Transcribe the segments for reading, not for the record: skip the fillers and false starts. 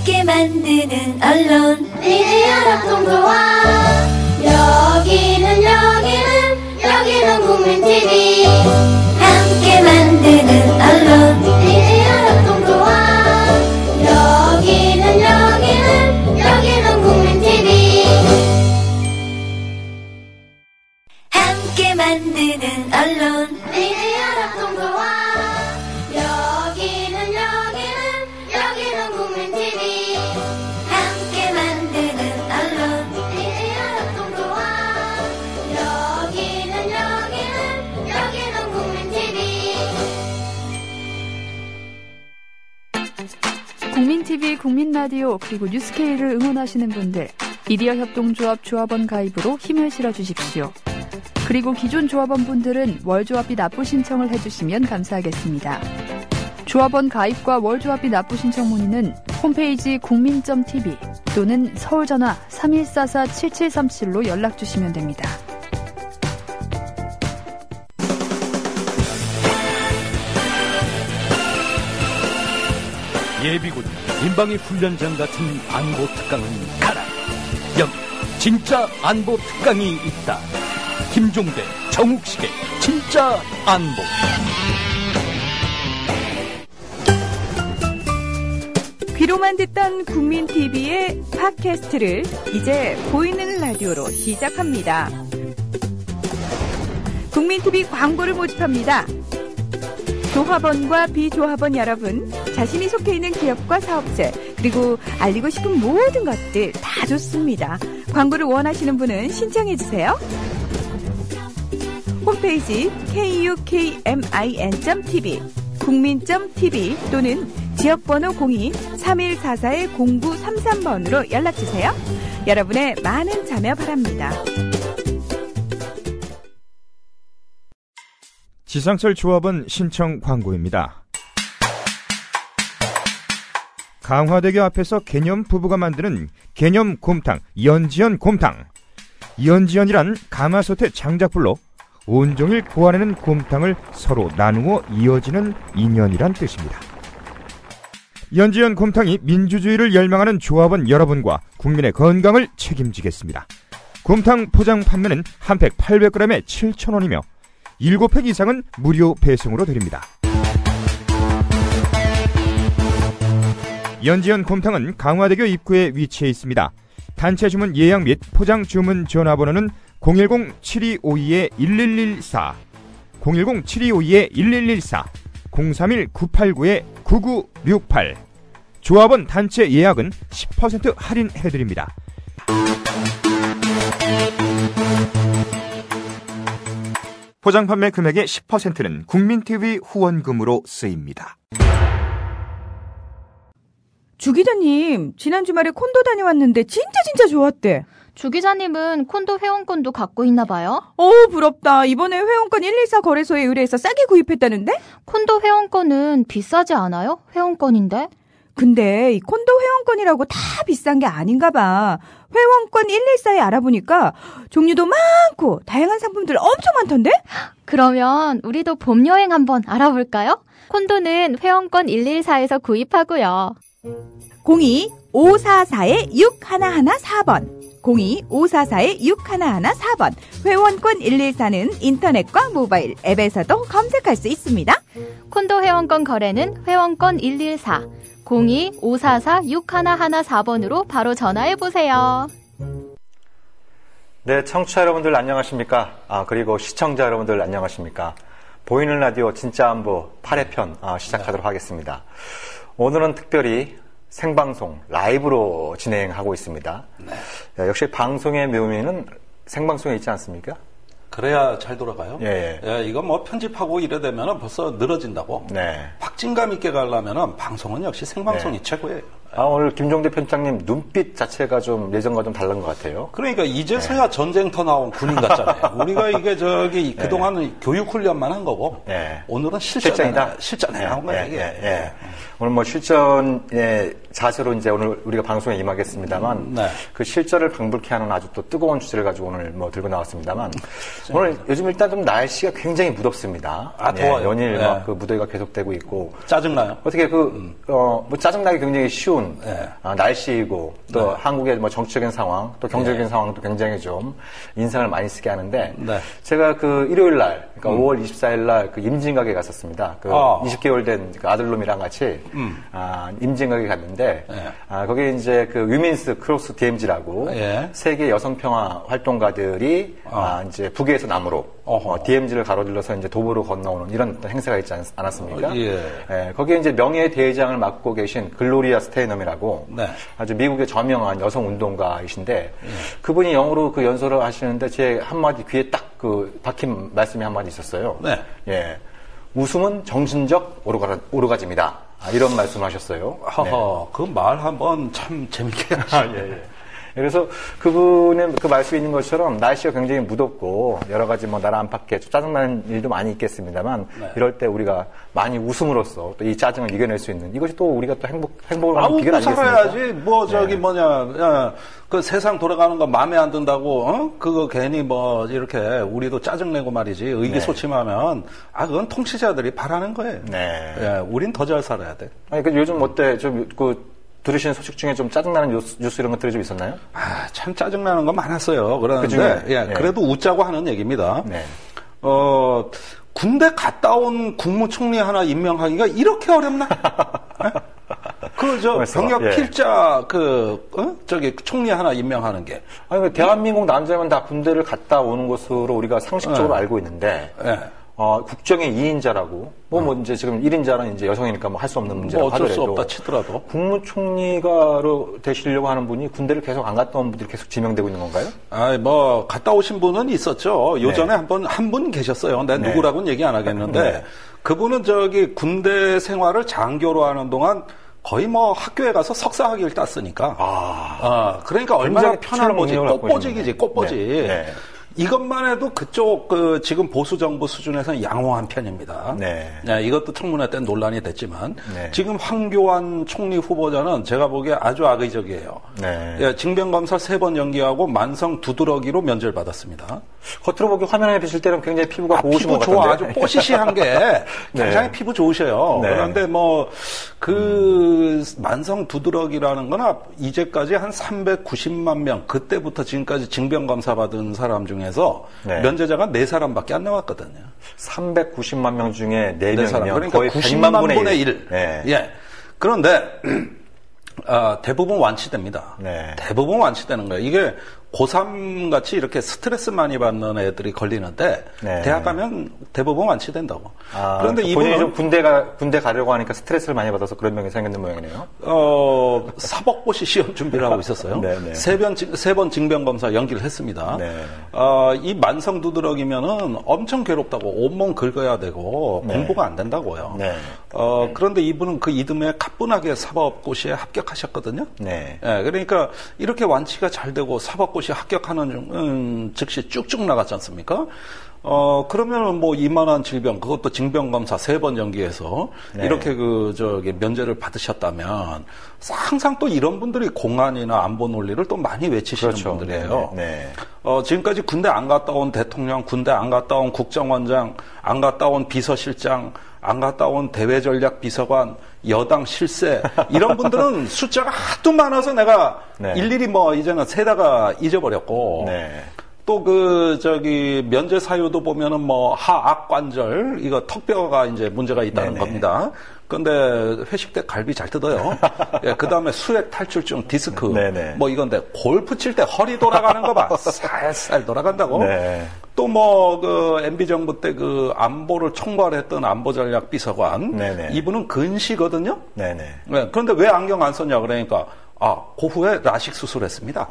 함께 만드는 언론 미디어 협동조합. 여기는 국민TV. 함께 만드는 언론 미디어 협동조합. 여기는 국민TV. 함께 만드는 언론 미디어 협동조합. 여기는 국민TV. 함께 만드는 언론 미디어 협동조합. 여기는 국민TV. 국민TV, 국민라디오, 그리고 뉴스케이를 응원하시는 분들, 미디어 협동조합 조합원 가입으로 힘을 실어주십시오. 그리고 기존 조합원 분들은 월조합비 납부 신청을 해주시면 감사하겠습니다. 조합원 가입과 월조합비 납부 신청 문의는 홈페이지 국민.tv 또는 서울전화 3144-7737로 연락주시면 됩니다. 예비군, 민방위 훈련장 같은 안보 특강은 가라. 여기 진짜 안보 특강이 있다. 김종대, 정욱식의 진짜 안보. 귀로만 듣던 국민TV의 팟캐스트를 이제 보이는 라디오로 시작합니다. 국민TV 광고를 모집합니다. 조합원과 비조합원 여러분, 자신이 속해 있는 기업과 사업체, 그리고 알리고 싶은 모든 것들 다 좋습니다. 광고를 원하시는 분은 신청해주세요. 홈페이지 kukmin.tv, 국민.tv 또는 지역번호 02-3144-0933번으로 연락주세요. 여러분의 많은 참여 바랍니다. 지상철 조합원 신청 광고입니다. 강화대교 앞에서 개념 부부가 만드는 개념 곰탕, 연지연 곰탕. 연지연이란 가마솥의 장작불로 온종일 구워내는 곰탕을 서로 나누어 이어지는 인연이란 뜻입니다. 연지연 곰탕이 민주주의를 열망하는 조합원 여러분과 국민의 건강을 책임지겠습니다. 곰탕 포장 판매는 한 팩 800g에 7,000원이며 7팩 이상은 무료 배송으로 드립니다. 연지연 곰탕은 강화대교 입구에 위치해 있습니다. 단체 주문 예약 및 포장 주문 전화번호는 010-7252-1114, 010-7252-1114, 031-989-9968. 조합원 단체 예약은 10% 할인해드립니다. 포장 판매 금액의 10%는 국민TV 후원금으로 쓰입니다. 주 기자님, 지난 주말에 콘도 다녀왔는데 진짜 좋았대. 주 기자님은 콘도 회원권도 갖고 있나 봐요? 부럽다. 이번에 회원권 114 거래소에 의뢰해서 싸게 구입했다는데? 콘도 회원권은 비싸지 않아요? 회원권인데? 근데 이 콘도 회원권이라고 다 비싼 게 아닌가 봐. 회원권 114에 알아보니까 종류도 많고 다양한 상품들 엄청 많던데? 그러면 우리도 봄 여행 한번 알아볼까요? 콘도는 회원권 114에서 구입하고요. 02-544-6114번 02-544-6114번 회원권 114는 인터넷과 모바일 앱에서도 검색할 수 있습니다. 콘도 회원권 거래는 회원권 114 02-544-6114번으로 바로 전화해보세요. 네, 청취자 여러분들 안녕하십니까? 그리고 시청자 여러분들 안녕하십니까? 보이는 라디오 진짜 안보 8회편 시작하도록 하겠습니다. 오늘은 특별히 생방송, 라이브로 진행하고 있습니다. 네. 역시 방송의 묘미는 생방송에 있지 않습니까? 그래야 잘 돌아가요. 예. 이거 뭐 편집하고 이래 되면 벌써 늘어진다고. 네. 박진감 있게 가려면 방송은 역시 생방송이 네. 최고예요. 오늘 김종대 편장님 눈빛 자체가 좀 예전과 좀 다른 것 같아요. 그러니까 이제서야 전쟁터 나온 군인 같잖아요. 우리가 이게 그동안은 교육 훈련만 한 거고 오늘은 실전이다. 실전에 나온 거예요. 이게. 오늘 뭐 실전의 자세로 이제 오늘 우리가 방송에 임하겠습니다만 그 실전을 방불케 하는 아주 또 뜨거운 주제를 가지고 오늘 뭐 들고 나왔습니다.만 오늘 요즘 일단 좀 날씨가 굉장히 무덥습니다. 더워요. 연일 막 그 무더위가 계속되고 있고 짜증나요. 어떻게 뭐 짜증나기 굉장히 쉬운 요즘은 날씨이고 또 한국의 뭐 정치적인 상황, 또 경제적인 상황도 굉장히 좀 인상을 많이 쓰게 하는데 제가 그 일요일 날, 그러니까 5월 24일 날 그 임진각에 갔었습니다. 그 20개월 된 그 아들놈이랑 같이 임진각에 갔는데 거기에 이제 그 위민스 크로스 DMZ라고 세계 여성 평화 활동가들이 이제 북에서 남으로 DMZ를 가로질러서 이제 도보로 건너오는 이런 행사가 있지 않았습니까? 거기에 이제 명예 대회장을 맡고 계신 글로리아 스테이넘이라고 아주 미국의 저명한 여성 운동가이신데 그분이 영어로 그 연설을 하시는데 제 한마디 귀에 딱 그 박힌 말씀이 한마디 있었어요. 웃음은 정신적 오르가즘이다. 이런 말씀을 하셨어요. 그 말 한번 참 재밌게 하시네요. 그래서 그분의 그 말씀이 있는 것처럼 날씨가 굉장히 무덥고 여러 가지 뭐 나라 안팎에 짜증나는 일도 많이 있겠습니다만 이럴 때 우리가 많이 웃음으로써 또 이 짜증을 이겨낼 수 있는 이것이 또 우리가 또 행복을 하는 비결 아니겠습니까? 살아야지. 뭐 저기 그 세상 돌아가는 거 마음에 안 든다고 그거 괜히 뭐 이렇게 우리도 짜증내고 말이지 의기소침하면 그건 통치자들이 바라는 거예요. 우린 더 잘 살아야 돼. 아니 그 요즘 어때 좀 들으시는 소식 중에 좀 짜증나는 뉴스 이런 것들이 좀 있었나요? 참 짜증나는 거 많았어요. 그런데 그래도 웃자고 하는 얘기입니다. 군대 갔다 온 국무총리 하나 임명하기가 이렇게 어렵나? 병역 필자 총리 하나 임명하는 게. 아니 대한민국 남자면 다 군대를 갔다 오는 것으로 우리가 상식적으로 알고 있는데. 국정의 2인자라고, 이제 지금 1인자는 이제 여성이니까 뭐 할 수 없는 문제라고 어쩔 하더라도. 수 없다 치더라도. 국무총리가로 되시려고 하는 분이 군대를 계속 안 갔다 온 분들이 계속 지명되고 있는 건가요? 갔다 오신 분은 있었죠. 요전에 한 분 계셨어요. 내가 누구라고는 얘기 안 하겠는데, 그분은 군대 생활을 장교로 하는 동안 거의 학교에 가서 석사학위를 땄으니까. 그러니까 얼마나 편한 거지. 꽃보직이지. 이것만 해도 그쪽 지금 보수 정부 수준에서는 양호한 편입니다. 이것도 청문회 때 논란이 됐지만 지금 황교안 총리 후보자는 제가 보기에 아주 악의적이에요. 징병검사 3번 연기하고 만성 두드러기로 면제를 받았습니다. 겉으로 보기 화면에 비칠 때는 굉장히 피부가 고우신 것 같은데. 아주 뽀시시한 게 굉장히 피부 좋으셔요. 그런데 만성 두드러기라는 거나 이제까지 한 390만 명 그때부터 지금까지 징병검사 받은 사람 중에 면제자가 4사람밖에 안 나왔거든요. 390만 명 중에 4명이면 그러니까 거의 90만 분의 1. 그런데 대부분 완치됩니다. 대부분 완치되는 거예요. 이게 고3 같이 이렇게 스트레스 많이 받는 애들이 걸리는데 대학 가면 대부분 완치된다고. 그런데 이분이 좀 군대 가려고 하니까 스트레스를 많이 받아서 그런 병이 생겼는 모양이네요. 사법고시 시험 준비를 하고 있었어요. 3번 징병검사 연기를 했습니다. 이 만성 두드러기면은 엄청 괴롭다고 온몸 긁어야 되고 공부가 안 된다고요. 그런데 이분은 그 이듬해 가뿐하게 사법고시에 합격하셨거든요. 그러니까 이렇게 완치가 잘 되고 사법고시 합격하는 즉시 쭉쭉 나갔지 않습니까? 그러면은 이만한 질병, 그것도 징병검사 3번 연기해서 이렇게 면제를 받으셨다면 항상 또 이런 분들이 공안이나 안보 논리를 또 많이 외치시는 분들이에요. 지금까지 군대 안 갔다 온 대통령, 군대 안 갔다 온 국정원장, 안 갔다 온 비서실장, 안 갔다 온 대외전략비서관, 여당 실세 이런 분들은 숫자가 하도 많아서 내가 일일이 이제는 세다가 잊어버렸고 또 면제 사유도 보면은 하악관절 이거 턱뼈가 이제 문제가 있다는 겁니다. 근데 회식 때 갈비 잘 뜯어요. 그 다음에 수액 탈출증, 디스크, 이건데 골프 칠 때 허리 돌아가는 거 봐. 살살 돌아간다고. 또 MB 정부 때 안보를 총괄했던 안보전략비서관. 이분은 근시거든요. 그런데 왜 안경 안 썼냐 그러니까 그 후에 라식 수술했습니다.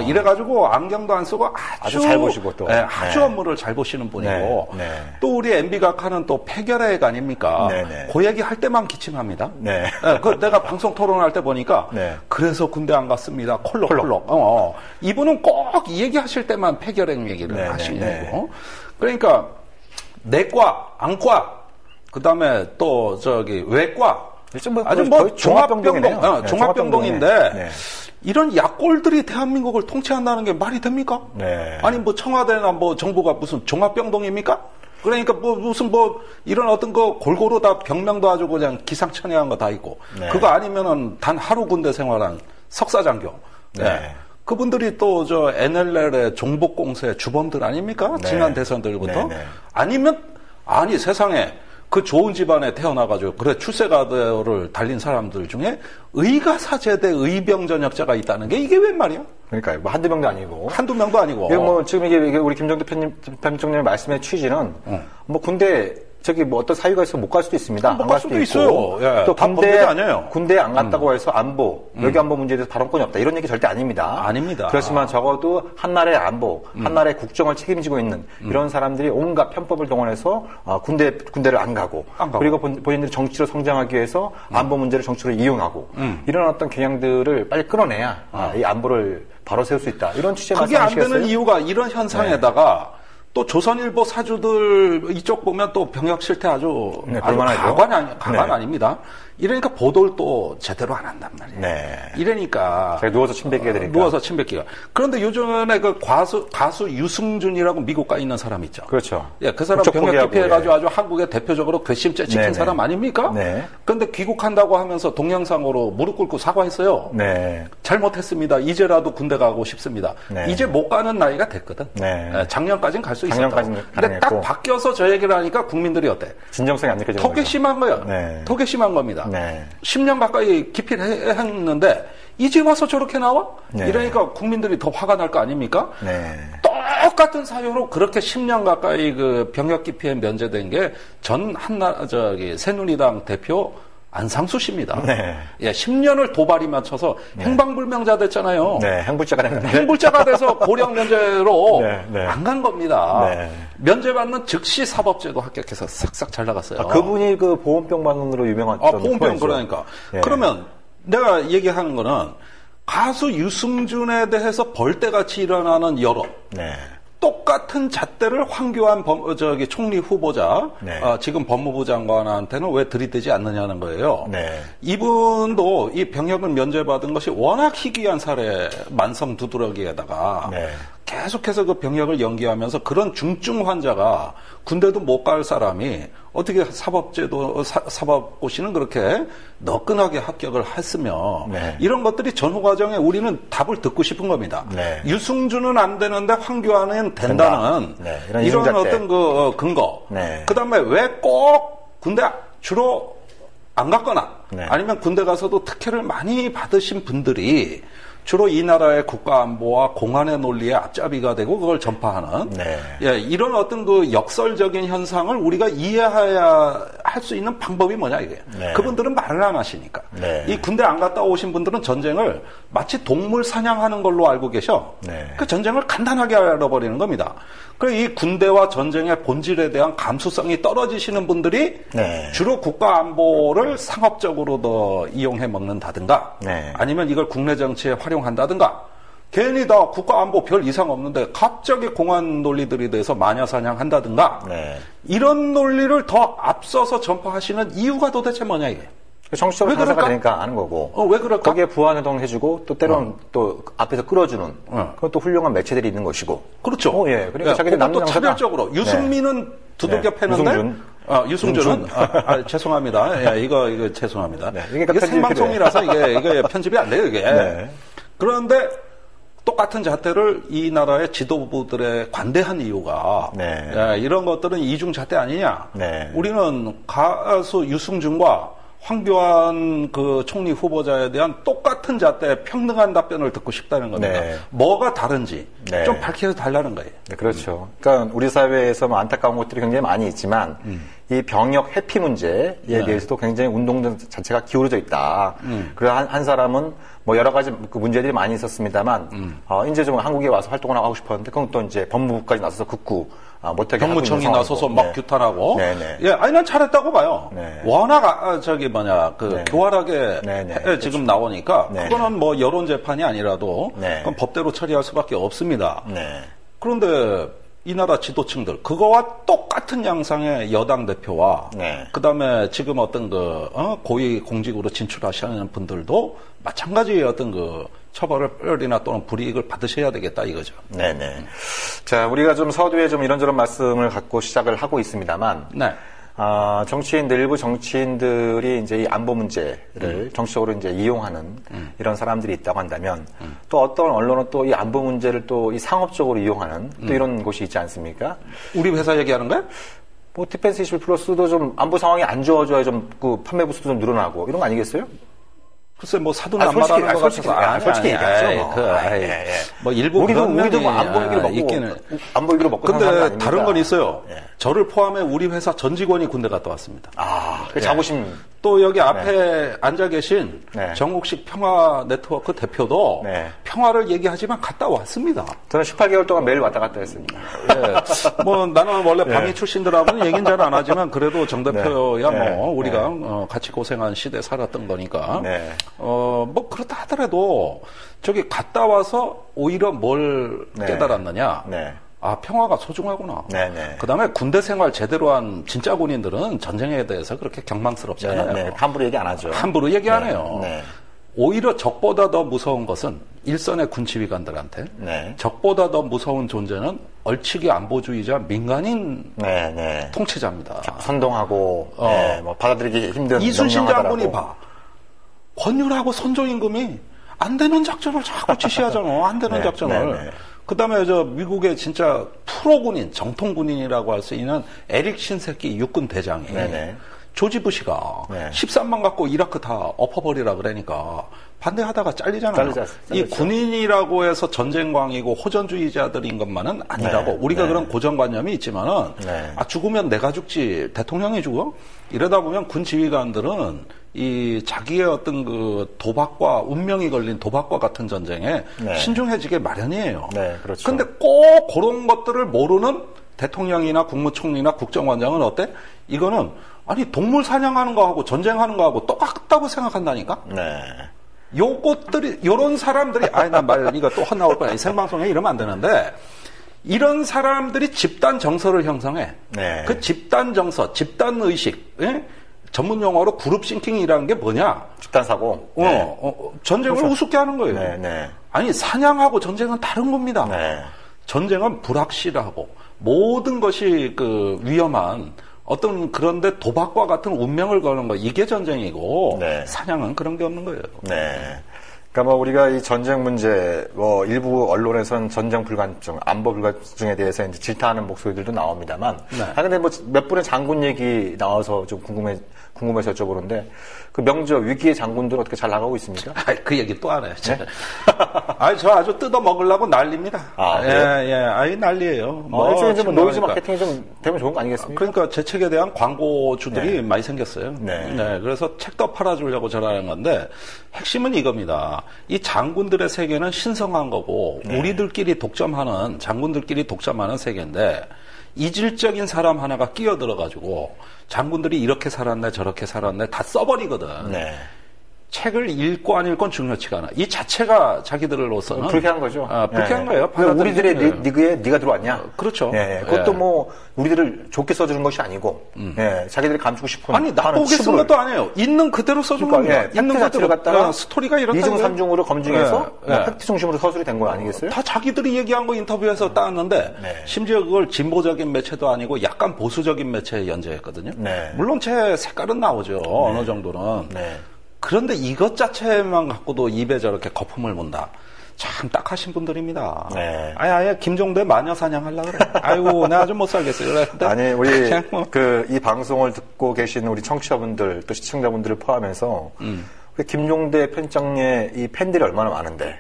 이래가지고 안경도 안 쓰고 아주 잘 보시고 또. 아주 업무를 잘 보시는 분이고. 또 우리 MB각하는 또 폐결핵 아닙니까? 그 얘기 할 때만 기침합니다. 내가 방송 토론할 때 보니까 그래서 군대 안 갔습니다. 콜록콜록. 이분은 꼭 이 얘기 하실 때만 폐결핵 얘기를 하시는 거고. 그러니까 내과, 안과, 그 다음에 또 외과, 아주 종합병동인데 이런 약골들이 대한민국을 통치한다는 게 말이 됩니까? 아니 청와대나 정부가 무슨 종합병동입니까? 그러니까 무슨 이런 어떤 거 골고루 다 병명도 아주 그냥 기상천외한 거 다 있고. 네. 그거 아니면은 단 하루 군대 생활한 석사장교. 네. 네. 그분들이 또 NLL의 종북공세 주범들 아닙니까? 네. 지난 대선들부터. 네. 아니면, 아니 세상에 그 좋은 집안에 태어나가지고 그래 출세가도를 달린 사람들 중에 의가사제대 의병전역자가 있다는 게 이게 웬 말이야? 그러니까 뭐 한두 명도 아니고. 한두 명도 아니고. 지금 이게 우리 김정도 편집장님 말씀의 취지는 뭐 군대 뭐 어떤 사유가 있어서 못 갈 수도 있습니다. 못 갈 수도 있어요. 예, 또 아니에요. 군대에 안 갔다고 해서 외교 안보 문제에 대해서 발언권이 없다. 이런 얘기 절대 아닙니다. 아닙니다. 그렇지만 적어도 한나라의 안보, 한나라의 국정을 책임지고 있는 이런 사람들이 온갖 편법을 동원해서 군대를 안 가고. 그리고 본인들이 정치로 성장하기 위해서 안보 문제를 정치로 이용하고 이런 어떤 경향들을 빨리 끌어내야 이 안보를 바로 세울 수 있다. 이런 취지의 그게 안 말씀이시겠어요? 되는 이유가 이런 현상에다가 또 조선일보 사주들 이쪽 보면 또 병역 실태 아주 가관 아닙니다. 이러니까 보도를 또 제대로 안 한단 말이에요. 네. 이러니까 제가 누워서 침 뱉기가 되니까. 누워서 침 뱉기가. 그런데 요즘에 그 가수 유승준이라고 미국 가 있는 사람 있죠. 그렇죠. 예, 그 사람 병역 기피해가지고 아주 한국에 대표적으로 괘씸죄 찍힌 네네. 사람 아닙니까? 네. 그런데 귀국한다고 하면서 동영상으로 무릎 꿇고 사과했어요. 네. 잘못했습니다. 이제라도 군대 가고 싶습니다. 네. 이제 못 가는 나이가 됐거든. 네. 예, 작년까지는 갈 수 있었다. 작년까지는 근데 딱 가능했고. 바뀌어서 저 얘기를 하니까 국민들이 어때? 진정성이 안 느껴지는 톡이 거죠. 심한 거야. 네. 톡이 심한 겁니다. 네. 10년 가까이 기피를 했는데 이제 와서 저렇게 나와? 네. 이러니까 국민들이 더 화가 날 거 아닙니까? 네. 똑같은 사유로 그렇게 10년 가까이 그 병역 기피에 면제된 게 새누리당 대표 안상수 씨입니다. 네. 예, 10년을 도발이 맞춰서 행방불명자 됐잖아요. 네, 행불자가 됐는데. 행불자가 돼서 고령 면제로 네, 네. 안 간 겁니다. 네. 면제받는 즉시 사법제도 합격해서 싹싹 잘 나갔어요. 그분이 그 보온병만으로 유명하던 보온병 그러니까. 네. 그러면 내가 얘기하는 거는 가수 유승준에 대해서 벌떼같이 일어나는 여론. 네. 똑같은 잣대를 황교안 총리 후보자, 네. 지금 법무부 장관한테는 왜 들이대지 않느냐는 거예요. 네. 이분도 이 병역을 면제받은 것이 워낙 희귀한 사례, 만성 두드러기에다가 네. 계속해서 그 병역을 연기하면서 그런 중증 환자가 군대도 못 갈 사람이 어떻게 사법고시는 그렇게 너끈하게 합격을 했으며 네. 이런 것들이 전후 과정에 우리는 답을 듣고 싶은 겁니다. 네. 유승준은 안 되는데 황교안은 된다는 네. 이런 어떤 그 근거. 네. 그다음에 왜 꼭 군대 주로 안 갔거나 네. 아니면 군대 가서도 특혜를 많이 받으신 분들이 주로 이 나라의 국가안보와 공안의 논리의 앞잡이가 되고 그걸 전파하는 네. 예, 이런 어떤 그 역설적인 현상을 우리가 이해해야 할 수 있는 방법이 뭐냐 이게. 네. 그분들은 말을 안 하시니까. 네. 이 군대 안 갔다 오신 분들은 전쟁을 마치 동물 사냥하는 걸로 알고 계셔. 네. 그 전쟁을 간단하게 알아버리는 겁니다. 그래서 이 군대와 전쟁의 본질에 대한 감수성이 떨어지시는 분들이 네. 주로 국가안보를 상업적으로 더 이용해 먹는다든가 네. 아니면 이걸 국내 정치에 활용한다든가 괜히 다 국가안보 별 이상 없는데 갑자기 공안 논리들에 대해서 마녀사냥한다든가 네. 이런 논리를 더 앞서서 전파하시는 이유가 도대체 뭐냐 이게. 정치적으로 상사가 되니까 아는 거고. 왜 그럴까? 거기에 부안해동 해주고 또 때로는 또 앞에서 끌어주는 그건 또 훌륭한 매체들이 있는 것이고. 그렇죠. 예. 그러니까 자기들 또 남는 차별적으로 유승민은 두들겨 패는데 유승준은 죄송합니다. 예, 이거 죄송합니다. 네. 이게 생방송이라서 이게 편집이 안 돼요 이게. 네. 그런데 똑같은 잣대를 이 나라의 지도부들에 관대한 이유가 네. 예, 이런 것들은 이중 잣대 아니냐. 네. 우리는 가수 유승준과 황교안 그 총리 후보자에 대한 똑같은 잣대 평등한 답변을 듣고 싶다는 겁니다. 네. 뭐가 다른지 네. 좀 밝혀서 달라는 거예요. 네, 그렇죠. 그러니까 우리 사회에서 뭐 안타까운 것들이 굉장히 많이 있지만 이 병역 회피 문제에 대해서도 굉장히 운동 자체가 기울어져 있다. 그래서 한 사람은 뭐 여러 가지 그 문제들이 많이 있었습니다만 이제 좀 한국에 와서 활동을 하고 싶었는데 그건 또 이제 법무부까지 나서서 극구 못하게 경무청이 나서서 막 규탄하고. 네네. 예, 아니 난 잘했다고 봐요. 네. 워낙 교활하게 네네. 지금 나오니까 네네. 그거는 뭐 여론 재판이 아니라도 네. 그건 법대로 처리할 수밖에 없습니다. 네. 그런데 이 나라 지도층들 그거와 똑같은 양상의 여당 대표와 네. 그다음에 지금 어떤 고위 공직으로 진출하시는 분들도 마찬가지의 어떤 처벌이나 또는 불이익을 받으셔야 되겠다 이거죠. 네네. 자, 우리가 좀 서두에 좀 이런저런 말씀을 갖고 시작을 하고 있습니다만, 네. 일부 정치인들이 이제 이 안보 문제를 정치적으로 이제 이용하는 이런 사람들이 있다고 한다면, 또 어떤 언론은 또 이 안보 문제를 또 이 상업적으로 이용하는 또 이런 곳이 있지 않습니까? 우리 회사 얘기하는 거야? 뭐 디펜스 21플러스도 좀 안보 상황이 안 좋아져야 좀 그 판매 부수도 좀 늘어나고 이런 거 아니겠어요? 글쎄 뭐 사도는 안 말하는 것 같아서 솔직히 얘기하죠. 뭐 일부 우리도 뭐 안보 얘기를 먹고 있기는 안보 얘기를 먹고 근데 다른 건 있어요. 예. 저를 포함해 우리 회사 전 직원이 군대 갔다 왔습니다. 그 자부심. 또 여기 앞에 앉아 계신 네. 정욱식 평화 네트워크 대표도 네. 평화를 얘기하지만 갔다 왔습니다. 저는 18개월 동안 매일 왔다 갔다 했습니다. 예. 뭐 나는 원래 방위 출신들하고는 얘기는 잘 안 하지만 그래도 정 대표야 뭐 우리가 같이 고생한 시대 살았던 거니까 네. 뭐 그렇다 하더라도 저기 갔다 와서 오히려 뭘 깨달았느냐? 네. 평화가 소중하구나. 네네. 그 다음에 군대 생활 제대로 한 진짜 군인들은 전쟁에 대해서 그렇게 경망스럽지 않아요. 네. 함부로 얘기 안 하죠. 함부로 얘기 안 해요. 네. 오히려 적보다 더 무서운 것은 일선의 군치위관들한테 적보다 더 무서운 존재는 얼치기 안보주의자 민간인 통치자입니다. 선동하고 뭐 받아들이기 힘든 이순신 장군이 봐. 권율하고 선조임금이 안 되는 작전을 자꾸 지시하잖아. 안 되는 작전을. 그 다음에 미국의 진짜 프로군인, 정통군인이라고 할 수 있는 에릭 신세키 육군 대장이 조지 부시가 13만 갖고 이라크 다 엎어버리라 그러니까 반대하다가 잘리잖아요. 이 군인이라고 해서 전쟁광이고 호전주의자들인 것만은 아니라고 우리가 그런 고정관념이 있지만은 죽으면 내가 죽지 대통령이 죽어? 이러다 보면 군 지휘관들은 이 자기의 어떤 도박과 운명이 걸린 도박과 같은 전쟁에 신중해지게 마련이에요. 그렇죠. 근데 꼭 그런 것들을 모르는 대통령이나 국무총리나 국정원장은 어때? 이거는 아니 동물 사냥하는 거하고 전쟁하는 거하고 똑같다고 생각한다니까? 요런 사람들이 이거 또 헛나올 거야. 이 생방송에 이러면 안 되는데 이런 사람들이 집단 정서를 형성해. 그 집단 정서, 집단 의식, 전문 용어로 그룹 싱킹이라는 게 뭐냐? 집단 사고. 전쟁을 그렇죠. 우습게 하는 거예요. 아니 사냥하고 전쟁은 다른 겁니다. 전쟁은 불확실하고 모든 것이 위험한 어떤 그런데 도박과 같은 운명을 거는 거 이게 전쟁이고 사냥은 그런 게 없는 거예요. 그러니까 뭐 우리가 이 전쟁 문제 뭐 일부 언론에서는 전쟁 불가능증, 안보 불가능증에 대해서 이제 질타하는 목소리들도 나옵니다만, 근데 뭐 몇 분의 장군 얘기 나와서 좀 궁금해서 여쭤보는데 그 명저 위기의 장군들 어떻게 잘 나가고 있습니까? 그 얘기 또 안 해요. 저 아주 뜯어 먹으려고 난립니다. 난리예요. 일종의 뭐 노이즈 마케팅이 좀 되면 좋은 거 아니겠습니까? 그러니까 제 책에 대한 광고주들이 많이 생겼어요. 그래서 책도 팔아주려고 전화하는 건데 핵심은 이겁니다. 이 장군들의 세계는 신성한 거고 우리들끼리 독점하는 장군들끼리 독점하는 세계인데 이질적인 사람 하나가 끼어들어가지고 장군들이 이렇게 살았네 저렇게 살았네 다 써버리거든. 책을 읽고 안 읽고는 중요치가 않아. 이 자체가 자기들로서는 불쾌한 거죠. 불쾌한 거예요. 우리들의 리그에 네가 들어왔냐? 그렇죠. 그것도 뭐 우리들을 좋게 써주는 것이 아니고, 자기들이 감추고 싶은. 아니 나쁘게 쓴 것도 아니에요. 있는 그대로 써준 겁니다. 있는 그대로 갖다가 스토리가 이렇다. 이중 삼중으로 검증해서 팩트 중심으로 서술이 된 거 아니겠어요? 다 자기들이 얘기한 거 인터뷰에서 따왔는데 심지어 그걸 진보적인 매체도 아니고 약간 보수적인 매체에 연재했거든요. 물론 제 색깔은 나오죠. 어느 정도는. 그런데 이것 자체만 갖고도 입에 저렇게 거품을 문다. 참 딱하신 분들입니다. 아예 김종대 마녀 사냥하려고 그래. 아이고, 내가 좀 못 살겠어요. 아니, 우리 이 방송을 듣고 계신 우리 청취자분들 또 시청자분들을 포함해서 김종대 편장의 이 팬들이 얼마나 많은데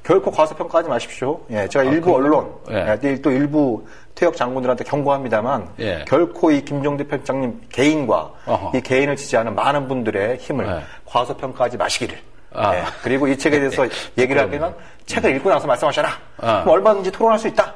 결코 과소평가하지 마십시오. 제가 일부 언론, 또 일부 퇴역 장군들한테 경고합니다만 결코 이 김종대 편장님 개인과 이 개인을 지지하는 많은 분들의 힘을 과소평가하지 마시기를. 그리고 이 책에 대해서 얘기를 하면 책을 읽고 나서 말씀하셔라. 그럼 얼마든지 토론할 수 있다.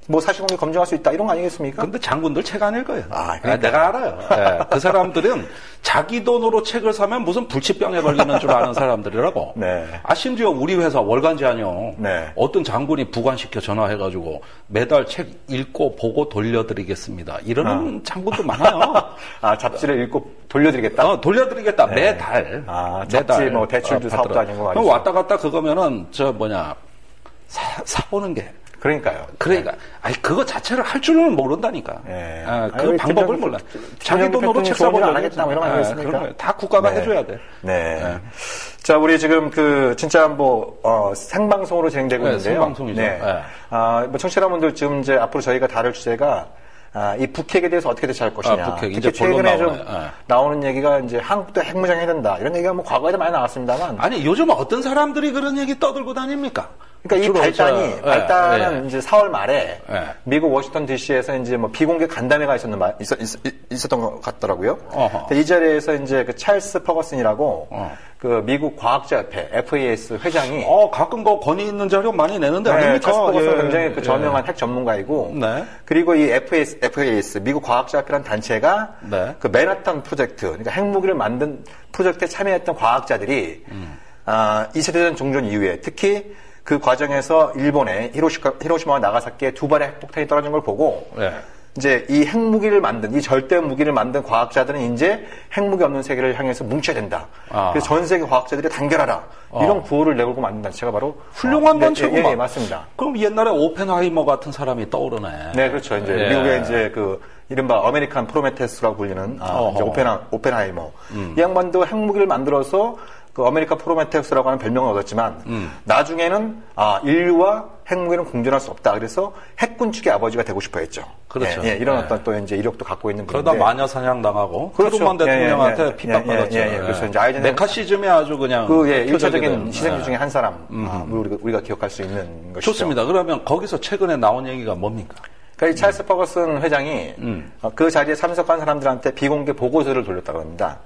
뭐 사실관계 검증할 수 있다 이런 거 아니겠습니까? 근데 장군들 책 안 읽어요. 그러니까. 내가 알아요. 네, 그 사람들은 자기 돈으로 책을 사면 무슨 불치병에 걸리는 줄 아는 사람들이라고. 네. 심지어 우리 회사 월간지 아니요. 네. 어떤 장군이 부관시켜 전화해가지고 매달 책 읽고 보고 돌려드리겠습니다. 이러는 장군도 많아요. 잡지를 읽고 돌려드리겠다? 돌려드리겠다. 네. 매달. 잡지 매달. 뭐 대출도 사업도 아니고 말이죠. 왔다 갔다 그거면은 사보는 게. 그러니까요. 그러니까, 그거 자체를 할 줄은 모른다니까. 네. 그 방법을 몰라. 자기 돈으로 책 사보려 안 하겠다, 뭐 이런 거 아니겠습니까? 다 국가가 네. 해줘야 돼. 네. 자, 우리 지금 진짜 생방송으로 진행되고 있는데요. 생방송이죠. 네. 뭐 청취자분들 지금 이제 앞으로 저희가 다룰 주제가 이 북핵에 대해서 어떻게 대처할 것이냐. 북핵. 특히 최근에 좀 나오는 얘기가 이제 한국도 핵무장 해야 된다. 이런 얘기가 뭐 과거에도 많이 나왔습니다만. 아니, 요즘 어떤 사람들이 그런 얘기 떠들고 다닙니까? 그러니까 이 발단은 이제 4월 말에 미국 워싱턴 DC에서 이제 뭐 비공개 간담회가 있었던 것 같더라고요. 이 자리에서 이제 그 찰스 퍼거슨이라고 그 미국 과학자협회 FAS 회장이 가끔 건의 있는 자료 많이 내는데 아닙니까? 찰스 퍼거슨 굉장히 그 저명한 핵 전문가이고 그리고 이 FAS 미국 과학자협회라는 단체가 그 맨하탄 프로젝트 그러니까 핵무기를 만든 프로젝트에 참여했던 과학자들이 2차 대전 종전 이후에 특히 그 과정에서 일본의 히로시마와 나가사키에 2발의 핵폭탄이 떨어진 걸 보고 이제 이 핵무기를 만든 이 절대 무기를 만든 과학자들은 이제 핵무기 없는 세계를 향해서 뭉쳐야 된다. 그래서 전 세계 과학자들이 단결하라. 이런 구호를 내걸고 만든 단체가 바로 훌륭한 단체구만. 예, 맞습니다. 그럼 옛날에 오펜하이머 같은 사람이 떠오르네. 네, 그렇죠. 이제 미국의 이제 이른바 아메리칸 프로메테스라고 불리는 이제 오펜하이머. 이 양반도 핵무기를 만들어서 그 아메리카 프로메테우스라고 하는 별명을 얻었지만 나중에는 인류와 핵무기는 공존할 수 없다. 그래서 핵군 측의 아버지가 되고 싶어 했죠. 그렇죠. 이런 어떤 또 이제 이력도 갖고 있는 분인데. 그러다 마녀 사냥 당하고 트루먼 대통령한테 핍박받았죠. 그래서 이제 아이젠 메카시즘에 아주 그냥 일차적인 희생주 중에 한 사람 우리가 기억할 수 있는 것이죠. 좋습니다. 그러면 거기서 최근에 나온 얘기가 뭡니까? 그러니까 이 찰스 퍼거슨 회장이 그 자리에 참석한 사람들한테 비공개 보고서를 돌렸다고 합니다.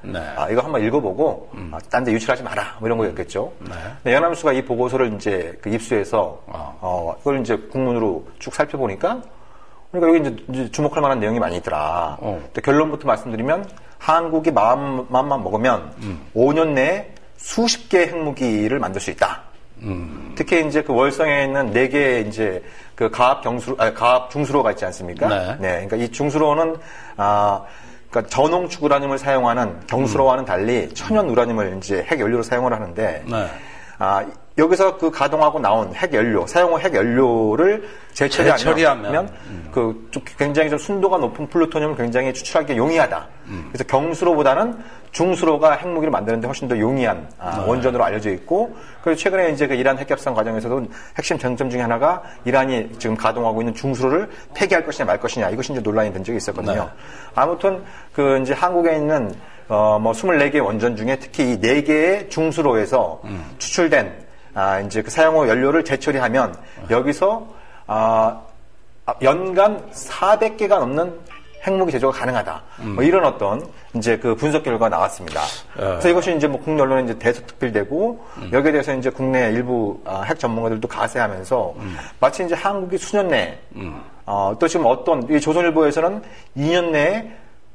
이거 한번 읽어보고 딴 데 유출하지 마라 뭐 이런 거였겠죠. 연암수가 이 보고서를 이제 입수해서 이걸 이제 국문으로 쭉 살펴보니까 그러니까 여기 이제 주목할 만한 내용이 많이 있더라. 결론부터 말씀드리면 한국이 마음만 먹으면 5년 내에 수십 개의 핵무기를 만들 수 있다. 특히 이제 그 월성에 있는 4개의 이제 그 가압 중수로가 있지 않습니까? 그러니까 이 중수로는 그러니까 전홍축 우라늄을 사용하는 경수로와는 달리 천연 우라늄을 이제 핵 연료로 사용을 하는데 여기서 그 가동하고 나온 핵 연료, 사용후 핵 연료를 재처리하면 그 굉장히 좀 순도가 높은 플루토늄을 굉장히 추출하기 용이하다. 그래서 경수로보다는 중수로가 핵무기를 만드는데 훨씬 더 용이한 원전으로 알려져 있고, 그리고 최근에 이제 그 이란 핵협상 과정에서도 핵심 쟁점 중에 하나가 이란이 지금 가동하고 있는 중수로를 폐기할 것이냐 말 것이냐 이것이 이제 논란이 된 적이 있었거든요. 아무튼 그 이제 한국에 있는 뭐 24개 원전 중에 특히 이 4개의 중수로에서 추출된 이제 그 사용 후 연료를 재처리하면 여기서 연간 400개가 넘는 핵무기 제조가 가능하다. 뭐 이런 어떤 이제 그 분석 결과가 나왔습니다. 그래서 이것이 이제 뭐 국내 언론에 이제 대서특필되고 여기에 대해서 이제 국내 일부 핵 전문가들도 가세하면서 마치 이제 한국이 수년 내에 또 지금 이 조선일보에서는 2년 내에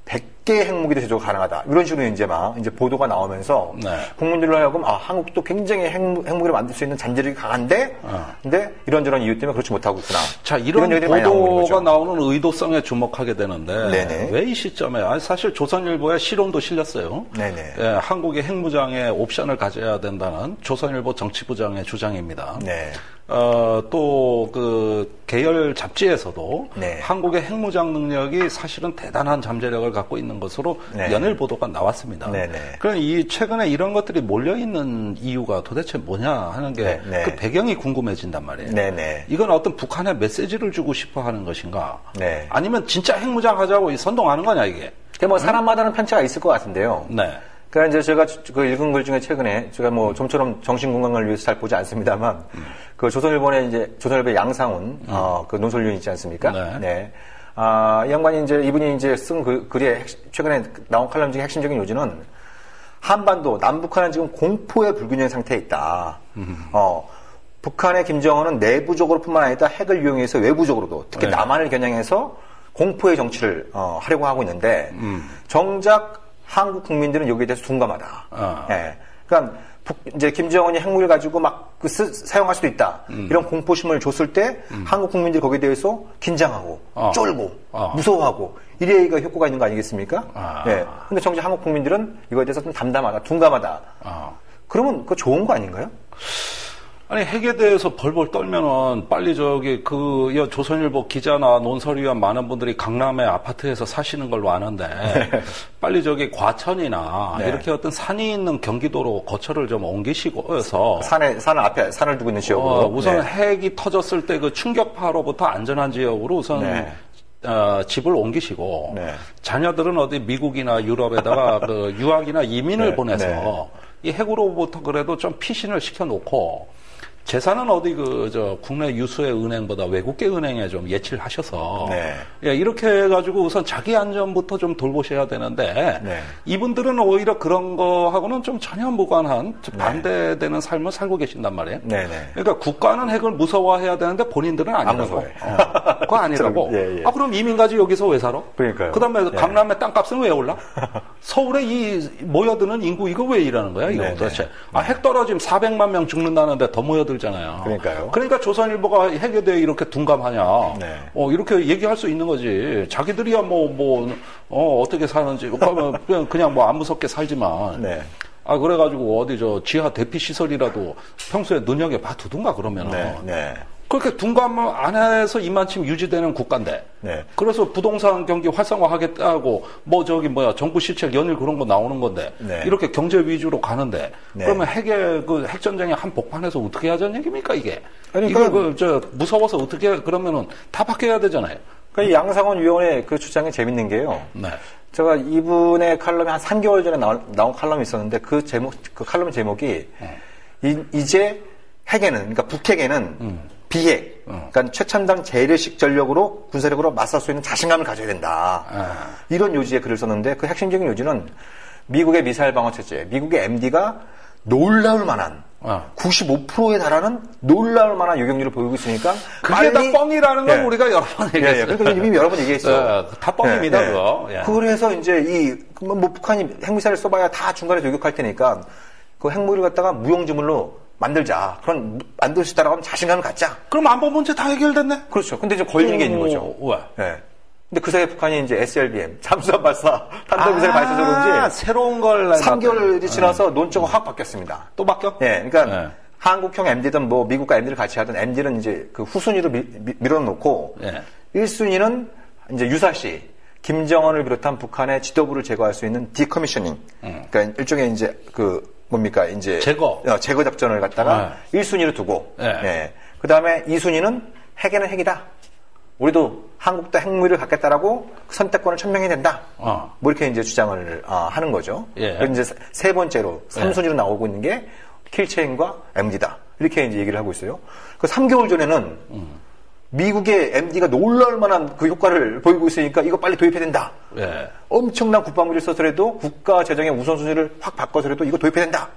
100개의 핵무기도 제조가 가능하다. 이런 식으로 이제 이제 보도가 나오면서 국민들로 하여금 한국도 굉장히 핵무기를 만들 수 있는 잠재력이 강한데 근데 이런저런 이유 때문에 그렇지 못하고 있구나. 자, 이런 보도가 나오는 의도성에 주목하게 되는데 왜 이 시점에 사실 조선일보에 실론도 실렸어요. 한국의 핵무장에 옵션을 가져야 된다는 조선일보 정치부장의 주장입니다. 또 그 계열 잡지에서도 한국의 핵무장 능력이 사실은 대단한 잠재력을 갖고 있는 것으로 연일 보도가 나왔습니다. 그럼 이 최근에 이런 것들이 몰려 있는 이유가 도대체 뭐냐 하는 게 그 배경이 궁금해진단 말이에요. 이건 어떤 북한에 메시지를 주고 싶어 하는 것인가? 아니면 진짜 핵무장 하자고 선동하는 거냐 이게? 뭐 사람마다는 편차가 있을 것 같은데요. 그러니까 이제 제가 그 읽은 글 중에 최근에 제가 뭐 좀처럼 정신 건강을 위해서 잘 보지 않습니다만 그 조선일보의 양상훈 그 논설위원 있지 않습니까? 이 양반이 이분이 쓴 글에 최근에 나온 칼럼 중에 핵심적인 요지는 한반도 남북한은 지금 공포의 불균형 상태에 있다. 북한의 김정은은 내부적으로뿐만 아니라 핵을 이용해서 외부적으로도 특히 네. 남한을 겨냥해서 공포의 정치를 하려고 하고 있는데 정작 한국 국민들은 여기에 대해서 둔감하다. 예. 그러니까 이제 김정은이 핵무기를 가지고 막 사용할 수도 있다. 이런 공포심을 줬을 때 한국 국민들이 거기에 대해서 긴장하고 쫄고 무서워하고 이래야 효과가 있는 거 아니겠습니까? 예. 근데 정작 한국 국민들은 이거에 대해서 좀 담담하다, 둔감하다. 그러면 그거 좋은 거 아닌가요? 아니, 핵에 대해서 벌벌 떨면은 빨리 조선일보 기자나 논설위원 많은 분들이 강남의 아파트에서 사시는 걸로 아는데, 빨리 과천이나 네. 이렇게 어떤 산이 있는 경기도로 거처를 좀 옮기시고서. 산 앞에 산을 두고 있는 지역으로. 우선 네. 핵이 터졌을 때 그 충격파로부터 안전한 지역으로 우선 네. 집을 옮기시고, 네. 자녀들은 어디 미국이나 유럽에다가 그 유학이나 이민을 네. 보내서 네. 이 핵으로부터 그래도 좀 피신을 시켜놓고, 재산은 어디 국내 유수의 은행보다 외국계 은행에 좀 예치를 하셔서 네. 예, 이렇게 해가지고 우선 자기 안전부터 좀 돌보셔야 되는데 네. 이분들은 오히려 그런 거하고는 좀 전혀 무관한 반대되는 삶을 살고 계신단 말이에요. 네, 네. 그러니까 국가는 핵을 무서워해야 되는데 본인들은 아니라고. 무서워해. 그거 아니라고. 예, 예. 그럼 이민가지 여기서 왜 살아? 그러니까요. 그다음에 예. 강남의 땅값은 왜 올라? 서울에 이 모여드는 인구 이거 왜 이러는 거야? 이거 네, 도대체. 핵 떨어지면 400만 명 죽는다는데 더 모여들잖아요. 그러니까요. 그러니까 조선일보가 핵에 대해 이렇게 둔감하냐. 네. 이렇게 얘기할 수 있는 거지. 자기들이야 어떻게 사는지. 그냥 안 무섭게 살지만. 네. 그래가지고 어디 지하 대피 시설이라도 평소에 눈여겨봐 두든가 그러면은. 네. 네. 그렇게 둔감 안에서 이만큼 유지되는 국가인데. 네. 그래서 부동산 경기 활성화하겠다고 정부 시책 연일 그런 거 나오는 건데. 네. 이렇게 경제 위주로 가는데. 네. 그러면 핵전쟁의 한 복판에서 어떻게 하자는 얘기입니까 이게? 그러니까 이걸 무서워서 어떻게 그러면은 다 바뀌어야 되잖아요. 이 양상원 위원의 그 주장이 재밌는 게요. 네. 제가 이분의 칼럼이 한 3개월 전에 나온 칼럼이 있었는데 그 칼럼 제목이 이제 핵에는, 그러니까 북핵에는 비핵, 그러니까 최첨단 재래식 전력으로 군사력으로 맞설 수 있는 자신감을 가져야 된다. 이런 요지의 글을 썼는데 그 핵심적인 요지는 미국의 미사일 방어 체제, 미국의 MD가 놀라울 만한 95%에 달하는 놀라울 만한 요격률을 보이고 있으니까 그게 다 뻥이라는 건 우리가 여러 번 얘기했어요. 그러니까 이미 여러 번 얘기했어요. 다 뻥입니다, 그거. 그래서 이제 북한이 핵미사일을 써봐야 다 중간에 요격할 테니까 그 핵무기를 갖다가 무용지물로 만들자. 그런 만들 수 있다라고 하면 자신감을 갖자. 그럼 안보 문제 다 해결됐네? 그렇죠. 근데 이제 걸리는 게 있는 거죠. 왜? 네. 근데 그 사이에 북한이 이제 SLBM, 잠수함 발사, 탄도미사일 발사해서 그런지 새로운 걸 3개월이 지나서 논조가 확 바뀌었습니다. 또 바뀌어? 네. 그러니까 한국형 MD든 미국과 MD를 같이 하든 MD는 이제 그 후순위로 밀어놓고 1순위는 이제 유사시 김정은을 비롯한 북한의 지도부를 제거할 수 있는 디커미셔닝. 그러니까 일종의 이제 이제 제거 작전을 갖다가 1순위로 두고 그 다음에 2순위는 핵에는 핵이다. 우리도 한국도 핵무기를 갖겠다라고 선택권을 천명해야 된다. 뭐 이렇게 이제 주장을 하는 거죠. 그리고 이제 세 번째로 3순위로 나오고 있는 게 킬체인과 MD다. 이렇게 이제 얘기를 하고 있어요. 그 3개월 전에는 미국의 MD가 놀랄 만한 그 효과를 보이고 있으니까 이거 빨리 도입해야 된다. 엄청난 국방비를 써서라도 국가 재정의 우선순위를 확 바꿔서라도 이거 도입해야 된다.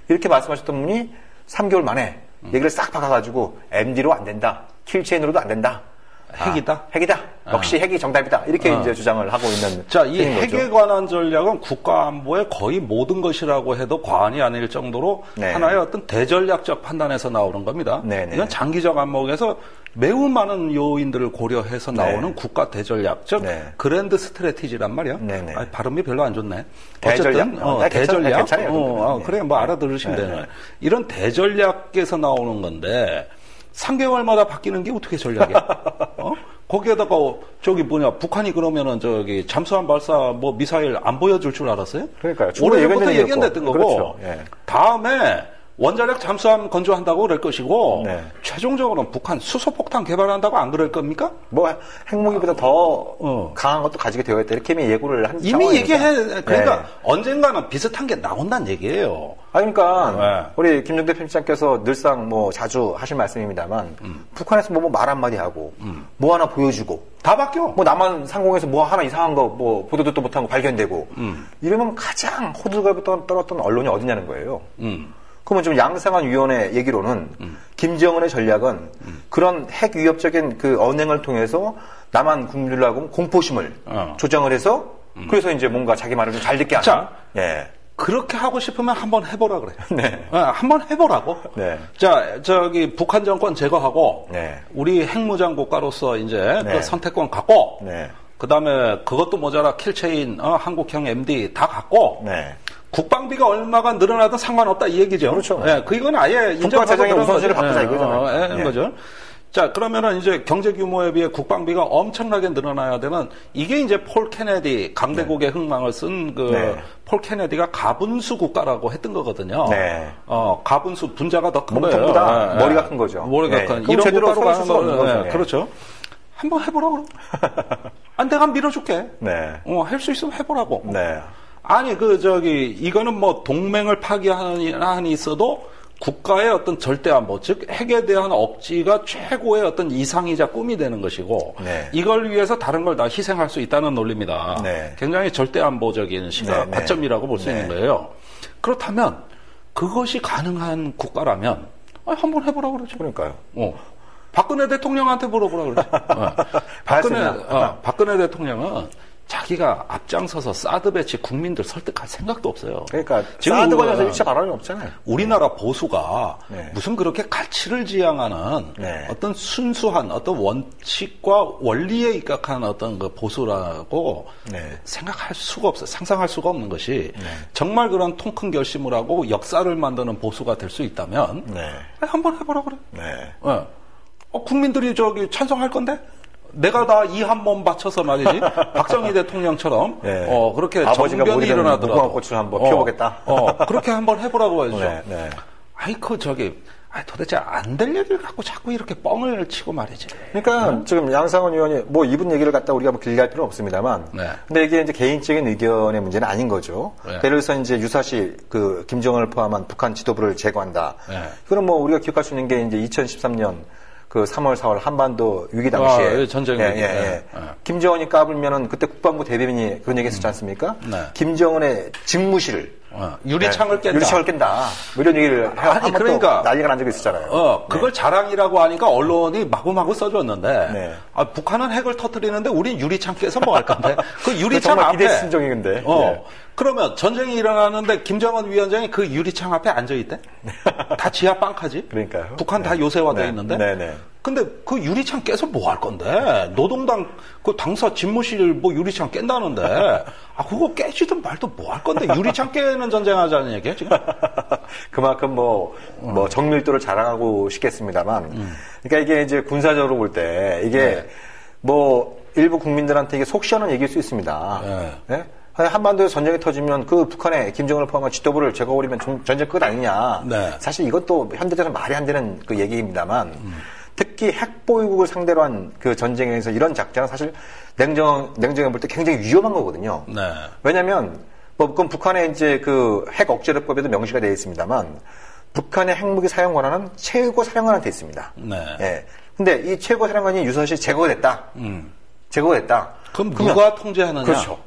이렇게 말씀하셨던 분이 3개월 만에 얘기를 싹 바꿔가지고 MD로 안 된다. 킬체인으로도 안 된다. 핵이다? 핵이다. 역시 핵이 정답이다. 이렇게 이제 주장을 하고 있는. 자, 이 핵에 관한 전략은 국가안보의 거의 모든 것이라고 해도 과언이 아닐 정도로 하나의 어떤 대전략적 판단에서 나오는 겁니다. 이건 장기적 안목에서 매우 많은 요인들을 고려해서 나오는 국가 대전략, 즉 그랜드 스트래티지란 말이야. 발음이 별로 안 좋네. 어쨌든 대전략. 괜찮아요. 그래 알아들으시면 되네. 이런 대전략에서 나오는 건데 3개월마다 바뀌는 게 어떻게 전략이야? 거기에다가 북한이 그러면은 잠수함 발사 미사일 안 보여줄 줄 알았어요? 그러니까요. 올해부터 얘기했던 거고. 그렇죠. 다음에 원자력 잠수함 건조한다고 그럴 것이고 최종적으로는 북한 수소폭탄 개발한다고 안 그럴 겁니까? 핵무기보다 더 강한 것도 가지게 되어 있다. 이렇게 예고를 한 이미 얘기해. 그러니까 언젠가는 비슷한 게 나온다는 얘기예요. 그러니까 우리 김종대 편집장께서 늘상 자주 하실 말씀입니다만 북한에서 말 한마디 하고 뭐 하나 보여주고 다 바뀌어. 남한 상공에서 뭐 하나 이상한 거 보도도 못한 거 발견되고 이러면 가장 호들갑이 떨었던 언론이 어디냐는 거예요. 그러면 좀 양상한 위원회 얘기로는 김정은의 전략은 그런 핵 위협적인 그 언행을 통해서 남한 국민들하고 공포심을 조장을 해서 그래서 이제 뭔가 자기 말을 좀 잘 듣게 하자. 자, 예. 그렇게 하고 싶으면 한번 해보라 그래요. 네. 한번 해보라고. 네. 자, 저기 북한 정권 제거하고 네. 우리 핵무장 국가로서 이제 네. 그 선택권 갖고 네. 그다음에 그것도 모자라 킬체인 한국형 MD 다 갖고 네. 국방비가 얼마가 늘어나도 상관없다 이 얘기죠. 그렇죠. 예, 그건 아예 국가 재정의 우선순위를 바꾸자 이거잖아요. 예, 거죠. 자, 그러면은 이제 경제 규모에 비해 국방비가 엄청나게 늘어나야 되는 이게 이제 폴 케네디 강대국의 흥망을 쓴 그 폴 케네디가 가분수 국가라고 했던 거거든요. 네. 가분수 분자가 더 큰 거예요. 몸통보다 머리가 큰 거죠. 머리가 큰. 이런 제대로 국가로 가는 거는 그렇죠. 한번 해보라고. 내가 밀어줄게. 네. 할 수 있으면 해보라고. 네. 아니, 이거는 뭐 동맹을 파기하는 한이 있어도 국가의 어떤 절대안보, 즉 핵에 대한 억지가 최고의 어떤 이상이자 꿈이 되는 것이고 네. 이걸 위해서 다른 걸 다 희생할 수 있다는 논리입니다. 네. 굉장히 절대안보적인 시각, 네. 관점이라고 볼 수 네. 있는 거예요. 그렇다면 그것이 가능한 국가라면 한번 해보라고 그러죠. 그러니까요. 박근혜 대통령한테 물어보라 그러죠. 박근혜 대통령은 자기가 앞장서서 사드 배치 국민들 설득할 생각도 없어요. 그러니까 사드 관련해서 일체 발언이 없잖아요. 우리나라 보수가 네. 무슨 그렇게 가치를 지향하는 네. 어떤 순수한 어떤 원칙과 원리에 입각한 어떤 그 보수라고 네. 생각할 수가 없어요. 상상할 수가 없는 것이 네. 정말 그런 통 큰 결심을 하고 역사를 만드는 보수가 될 수 있다면 네. 한번 해보라 그래. 네. 국민들이 찬성할 건데? 내가 다 이 한 몸 바쳐서 말이지 박정희 대통령처럼 네. 그렇게 아버지가 정변이 일어나더라도 무궁화 꽃을 한번 피워보겠다. 그렇게 한번 해보라고 해주죠. 네, 네. 도대체 안 될 얘기를 갖고 자꾸 이렇게 뻥을 치고 말이지. 그러니까 지금 양상원 의원이 뭐 이분 얘기를 갖다 우리가 길게 할 필요는 없습니다만, 네. 근데 이게 이제 개인적인 의견의 문제는 아닌 거죠. 네. 예를 들어서 이제 유사시 그 김정은을 포함한 북한 지도부를 제거한다. 네. 그럼 뭐 우리가 기억할 수 있는 게 이제 2013년 그 3월, 4월 한반도 위기 당시에 전쟁 위기. 김정은이 까불면은 그때 국방부 대변인이 그런 얘기 했었지 않습니까? 네. 김정은의 직무실을 유리창을 깬다. 유리창을 깬다. 뭐 이런 얘기를 그러니까 난리가 난 적이 있었잖아요. 그걸 자랑이라고 하니까 언론이 마구마구 써줬는데 네. 북한은 핵을 터뜨리는데 우린 유리창 깨서 뭐 할 건데 그 유리창 정말 앞에 비대칭적인 건데. 네. 그러면 전쟁이 일어나는데 김정은 위원장이 그 유리창 앞에 앉아 있대? 다 지하 빵카지? 그러니까요. 북한 다 요새화돼 네. 있는데. 네네. 근데 그 유리창 깨서 뭐 할 건데? 노동당 그 당사 집무실 뭐 유리창 깬다는데 그거 깨지든 말도 뭐 할 건데 유리창 깨는 전쟁하자는 얘기야 지금? 그만큼 뭐 정밀도를 자랑하고 싶겠습니다만, 그러니까 이게 이제 군사적으로 볼 때 이게 뭐 일부 국민들한테 이게 속 시원한 얘기일 수 있습니다. 네? 한반도에서 전쟁이 터지면 그 북한의 김정은을 포함한 지도부를 제거해버리면 전쟁 끝 아니냐. 네. 사실 이것도 현대적으로 말이 안 되는 그 얘기입니다만, 특히 핵보유국을 상대로 한 그 전쟁에서 이런 작전은 사실 냉정해 볼 때 굉장히 위험한 거거든요. 네. 왜냐면, 그건 북한의 이제 그 핵 억제력법에도 명시가 되어 있습니다만, 북한의 핵무기 사용 권한은 최고 사령관한테 있습니다. 네. 예. 근데 이 최고 사령관이 유사시 제거가 됐다. 제거가 됐다. 그럼 누가 통제하느냐? 그렇죠.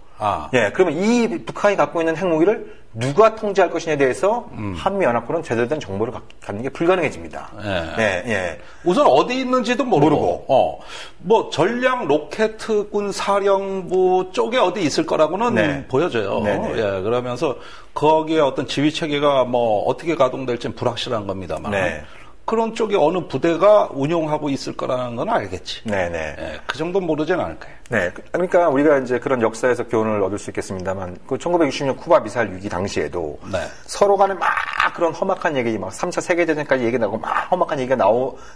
예. 그러면 이 북한이 갖고 있는 핵무기를 누가 통제할 것이냐에 대해서 한미연합군은 제대로 된 정보를 갖는 게 불가능해집니다. 예. 우선 어디 있는지도 모르고. 뭐 전략 로켓군 사령부 쪽에 어디 있을 거라고는 보여져요. 네네. 예, 그러면서 거기에 어떤 지휘 체계가 뭐 어떻게 가동될지는 불확실한 겁니다만. 네. 그런 쪽에 어느 부대가 운용하고 있을 거라는 건 알겠지. 네네. 예, 그 정도는 모르진 않을 거예요. 네. 그러니까 우리가 이제 그런 역사에서 교훈을 얻을 수 있겠습니다만, 그 1960년 쿠바 미사일 위기 당시에도 네. 서로 간에 막 그런 험악한 얘기, 막 3차 세계대전까지 얘기 나고 막 험악한 얘기가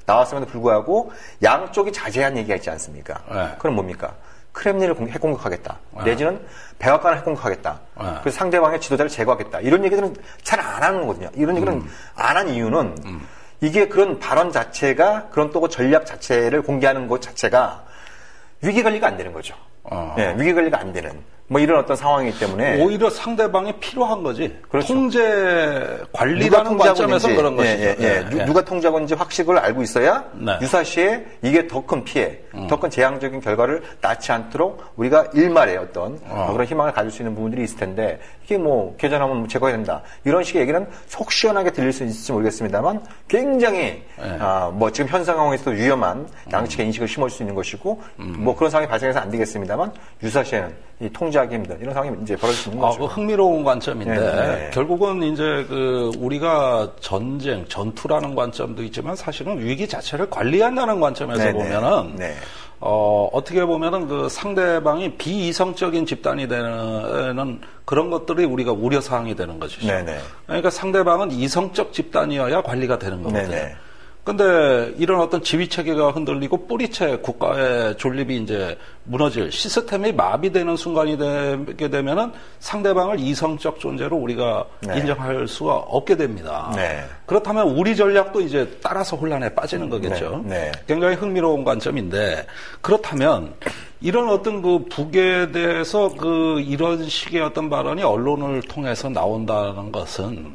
나왔음에도 불구하고 양쪽이 자제한 얘기가 있지 않습니까? 네. 그럼 뭡니까? 크렘린을 핵공격하겠다. 내지는 백악관을 핵공격하겠다. 그래서 상대방의 지도자를 제거하겠다. 이런 얘기들은 잘 안 하는 거거든요. 이런 얘기는 안 한 이유는 이게 그런 발언 자체가 그런 또 전략 자체를 공개하는 것 자체가 위기 관리가 안 되는 거죠. 위기 관리가 안 되는. 뭐 이런 어떤 상황이기 때문에 오히려 상대방이 필요한 거지. 그렇죠. 통제 관리라는 관점에서 그런 것이죠. 누가 통제하고 있는지 확실을 알고 있어야 네. 유사시에 이게 더 큰 피해, 더 큰 재앙적인 결과를 낳지 않도록 우리가 일말의 어떤 그런 희망을 가질 수 있는 부분들이 있을 텐데 이게 뭐 개전하면 제거해야 된다 이런 식의 얘기는 속 시원하게 들릴 수 있을지 모르겠습니다만 굉장히 뭐 지금 현 상황에서도 위험한 양측의 인식을 심을 수 있는 것이고 뭐 그런 상황이 발생해서 안 되겠습니다만 유사시에는 이 통제하기 힘든 이런 상황이 이제 벌어질 수 있는 거죠. 흥미로운 관점인데 결국은 이제 그 우리가 전쟁, 전투라는 관점도 있지만 사실은 위기 자체를 관리한다는 관점에서 보면은 어떻게 보면은 그 상대방이 비이성적인 집단이 되는 그런 것들이 우리가 우려 사항이 되는 것이죠. 그러니까 상대방은 이성적 집단이어야 관리가 되는 거거든요. 근데 이런 어떤 지휘 체계가 흔들리고 뿌리채 국가의 존립이 이제 무너질 시스템이 마비되는 순간이 되게 되면은 상대방을 이성적 존재로 우리가 인정할 수가 없게 됩니다. 그렇다면 우리 전략도 이제 따라서 혼란에 빠지는 거겠죠. 굉장히 흥미로운 관점인데 그렇다면 이런 어떤 그 북에 대해서 그 이런 식의 어떤 발언이 언론을 통해서 나온다는 것은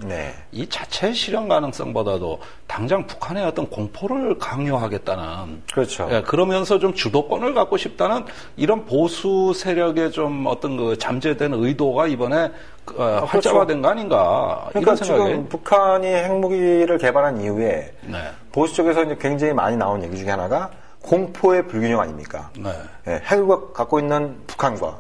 이 자체의 실현 가능성보다도 당장 북한의 어떤 공포를 강요하겠다는 그렇죠. 그러면서 좀 주도권을 갖고 싶다는 이런 보수 세력의 좀 어떤 그 잠재된 의도가 이번에 활자화된 거 아닌가 그러니까 이런 생각이. 지금 북한이 핵무기를 개발한 이후에 보수 쪽에서 이제 굉장히 많이 나온 얘기 중에 하나가 공포의 불균형 아닙니까? 핵을 갖고 있는 북한과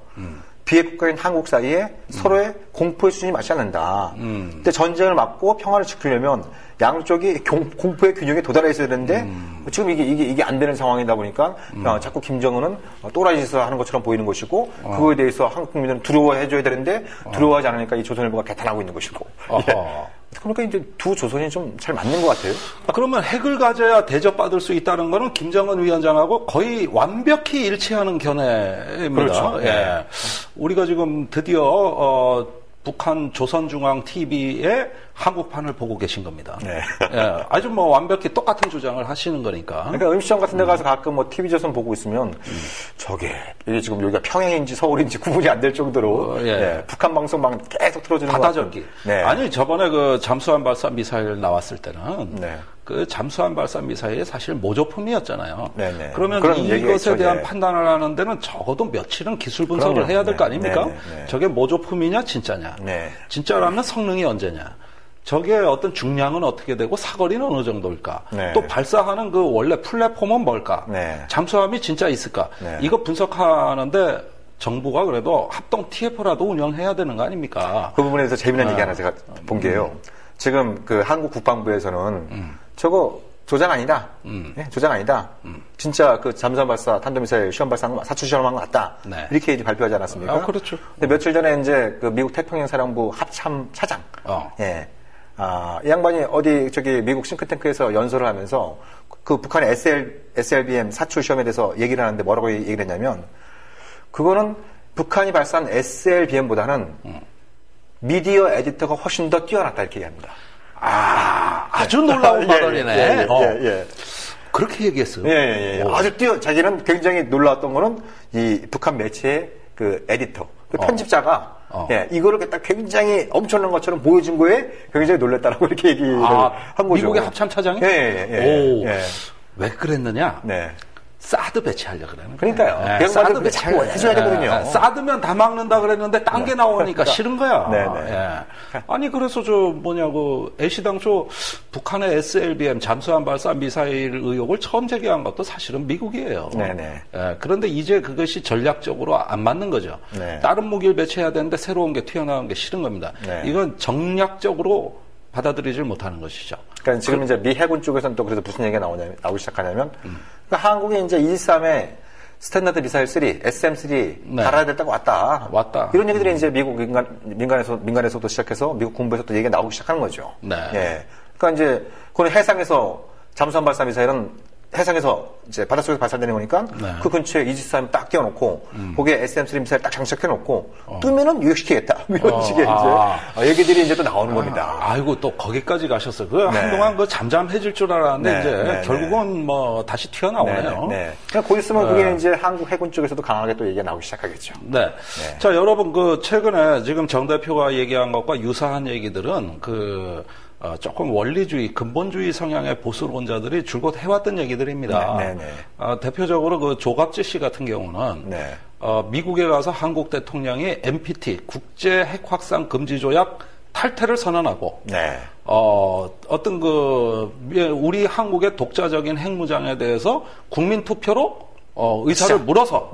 비핵국가인 한국 사이에 서로의 공포의 수준이 맞지 않는다. 근데 전쟁을 막고 평화를 지키려면 양쪽이 공포의 균형에 도달해 있어야 되는데 지금 이게 안 되는 상황이다 보니까 자꾸 김정은은 또라이 짓을 하는 것처럼 보이는 것이고 그거에 대해서 한국 국민들은 두려워해줘야 되는데 두려워하지 않으니까 이 조선일보가 개탄하고 있는 것이고. 그러니까 이제 두 조선이 좀 잘 맞는 것 같아요. 그러면 핵을 가져야 대접받을 수 있다는 거는 김정은 위원장하고 거의 완벽히 일치하는 견해입니다. 그렇죠. 우리가 지금 드디어 북한 조선중앙TV의 한국판을 보고 계신 겁니다. 아주 뭐 완벽히 똑같은 주장을 하시는 거니까. 그러니까 음식점 같은 데 가서 가끔 뭐 TV조선 보고 있으면 이게 지금 여기가 평양인지 서울인지 구분이 안 될 정도로 북한 방송만 계속 틀어주는 거 같아요. 바다전기. 아니 저번에 그 잠수함 발사 미사일 나왔을 때는 그 잠수함 발사 미사일이 사실 모조품이었잖아요. 그러면 이것에 대한 판단을 하는 데는 적어도 며칠은 기술 분석을 해야 될 거 아닙니까? 저게 모조품이냐 진짜냐. 진짜라면 성능이 언제냐. 저게 어떤 중량은 어떻게 되고 사거리는 어느 정도일까? 또 발사하는 그 원래 플랫폼은 뭘까? 잠수함이 진짜 있을까? 이거 분석하는데 정부가 그래도 합동 TF라도 운영해야 되는 거 아닙니까? 그 부분에서 재미난 얘기 하나 제가 본 게요. 지금 그 한국 국방부에서는 저거 조작 아니다. 조작 아니다. 진짜 그 잠수함 발사, 탄도미사일 시험 발사한 거, 사출 시험한 거 같다. 이렇게 이제 발표하지 않았습니까? 그렇죠. 근데 며칠 전에 이제 그 미국 태평양 사령부 합참 차장. 이 양반이 미국 싱크탱크에서 연설을 하면서 그 북한의 SLBM 사출 시험에 대해서 얘기를 하는데 뭐라고 얘기를 했냐면 그거는 북한이 발사한 SLBM보다는 미디어 에디터가 훨씬 더 뛰어났다 이렇게 얘기합니다. 아주 놀라운 발언이네. 그렇게 얘기했어요. 아주 자기는 굉장히 놀라웠던 거는 이 북한 매체의 그 에디터, 그 편집자가 이거를 딱 굉장히 엄청난 것처럼 보여준 거에 굉장히 놀랐다라고 이렇게 얘기를 한 거죠. 미국의 합참 차장이? 왜 그랬느냐? 사드 배치하려고 그러는 거예요. 그러니까요. 사드 배치하려고 해줘야 되거든요. 사드면 다 막는다 그랬는데 딴 게 나오니까 싫은 거야. 아니 그래서 애시당초 북한의 SLBM 잠수함 발사 미사일 의혹을 처음 제기한 것도 사실은 미국이에요. 그런데 이제 그것이 전략적으로 안 맞는 거죠. 다른 무기를 배치해야 되는데 새로운 게 튀어나온 게 싫은 겁니다. 이건 정략적으로 받아들이질 못하는 것이죠. 그러니까 지금 이제 미 해군 쪽에서는 또 그래서 무슨 얘기가 나오기 시작하냐면, 그러니까 한국이 이제 223에 스탠다드 미사일 3, SM3 달아야 됐다고 왔다. 이런 얘기들이 이제 미국 민간에서도 시작해서 미국 군부에서도 얘기가 나오기 시작하는 거죠. 그러니까 이제 그건 해상에서 잠수함 발사 미사일은 해상에서 이제 바닷속에서 발사되는 거니까 네. 그 근처에 이지스함 딱 띄워놓고 거기에 SM-3 미사일 딱 장착해놓고 뜨면은 유격시키겠다 이런 식의 이제 얘기들이 이제 또 나오는 겁니다. 아이고 또 거기까지 가셨어요. 그 한동안 그 잠잠해질 줄 알았는데 이제 결국은 뭐 다시 튀어나오네요. 그냥 곧 있으면 그게 이제 한국 해군 쪽에서도 강하게 또 얘기가 나오기 시작하겠죠. 네. 자 여러분 그 최근에 지금 정 대표가 얘기한 것과 유사한 얘기들은 조금 원리주의, 근본주의 성향의 보수론자들이 줄곧 해왔던 얘기들입니다. 대표적으로 그 조갑재 씨 같은 경우는 미국에 가서 한국 대통령이 NPT 국제 핵 확산 금지 조약 탈퇴를 선언하고 어떤 우리 한국의 독자적인 핵무장에 대해서 국민 투표로 의사를 물어서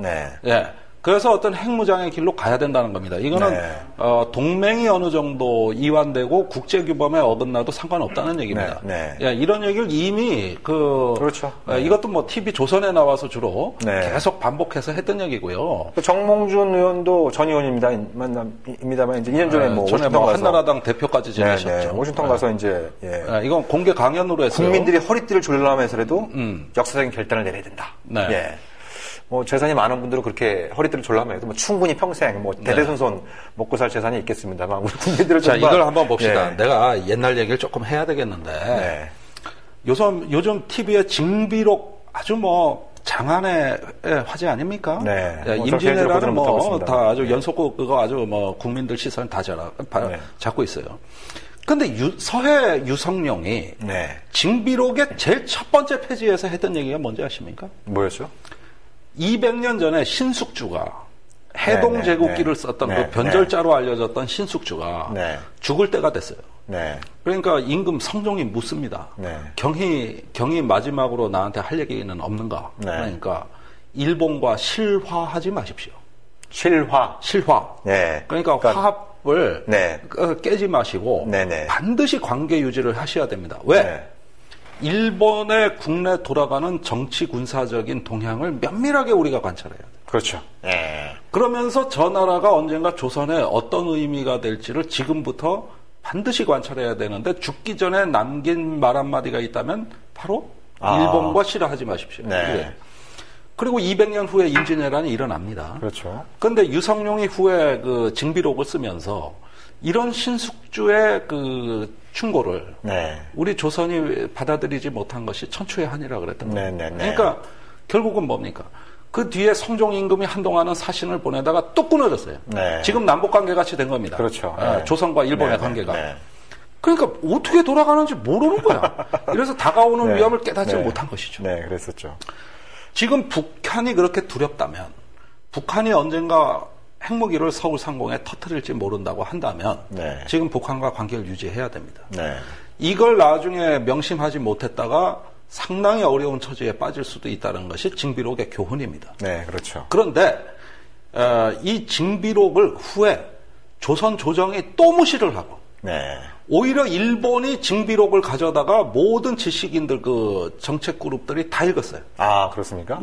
그래서 어떤 핵무장의 길로 가야 된다는 겁니다. 이거는 동맹이 어느 정도 이완되고 국제규범에 어긋나도 상관없다는 얘기입니다. 이런 얘기를 이미 그렇죠. 이것도 뭐 TV 조선에 나와서 주로 계속 반복해서 했던 얘기고요. 정몽준 의원도 전 의원입니다만 이제 2년 전에 전에 뭐 한나라당 대표까지 지내셨죠. 워싱턴 가서 이제 이건 공개 강연으로 했어요. 국민들이 허리띠를 졸라매서라도 역사적인 결단을 내려야 된다. 재산이 많은 분들은 그렇게 허리띠를 졸라매도 해도 충분히 평생 대대손손 먹고 살 재산이 있겠습니다만 우리 국민들은 자 이걸 한번 봅시다. 내가 옛날 얘기를 조금 해야 되겠는데 요즘 TV에 징비록 아주 장안의 화제 아닙니까? 임진왜란은 다 아주 연속곡 그거 아주 국민들 시선을 다 잡고 있어요. 근데 서해 유성룡이 징비록의 제일 첫 번째 페이지에서 했던 얘기가 뭔지 아십니까? 뭐였죠? 200년 전에 신숙주가 해동 제국기를 썼던 그 변절자로 알려졌던 신숙주가 죽을 때가 됐어요. 그러니까 임금 성종이 묻습니다. 경이 마지막으로 나한테 할 얘기는 없는가? 그러니까 일본과 실화하지 마십시오. 실화. 그러니까 화합을 깨지 마시고 반드시 관계 유지를 하셔야 됩니다. 왜? 일본의 국내 돌아가는 정치 군사적인 동향을 면밀하게 우리가 관찰해야 돼요. 그렇죠. 그러면서 저 나라가 언젠가 조선에 어떤 의미가 될지를 지금부터 반드시 관찰해야 되는데 죽기 전에 남긴 말 한마디가 있다면 바로 일본과 실화하지 마십시오. 그리고 200년 후에 임진왜란이 일어납니다. 그렇죠. 그런데 유성룡이 후에 그 징비록을 쓰면서 이런 신숙주의 충고를 우리 조선이 받아들이지 못한 것이 천추의 한이라 그랬던 거예요. 그러니까 결국은 뭡니까? 그 뒤에 성종 임금이 한동안은 사신을 보내다가 또 끊어졌어요. 지금 남북 관계 같이 된 겁니다. 그렇죠. 조선과 일본의 관계가. 그러니까 어떻게 돌아가는지 모르는 거야. 그래서 다가오는 위험을 깨닫지 못한 것이죠. 그랬었죠. 지금 북한이 그렇게 두렵다면 북한이 언젠가 핵무기를 서울 상공에 터뜨릴지 모른다고 한다면 지금 북한과 관계를 유지해야 됩니다. 이걸 나중에 명심하지 못했다가 상당히 어려운 처지에 빠질 수도 있다는 것이 징비록의 교훈입니다. 그렇죠. 그런데 이 징비록을 후에 조선 조정이 또 무시를 하고 오히려 일본이 징비록을 가져다가 모든 지식인들 정책 그룹들이 다 읽었어요. 아, 그렇습니까?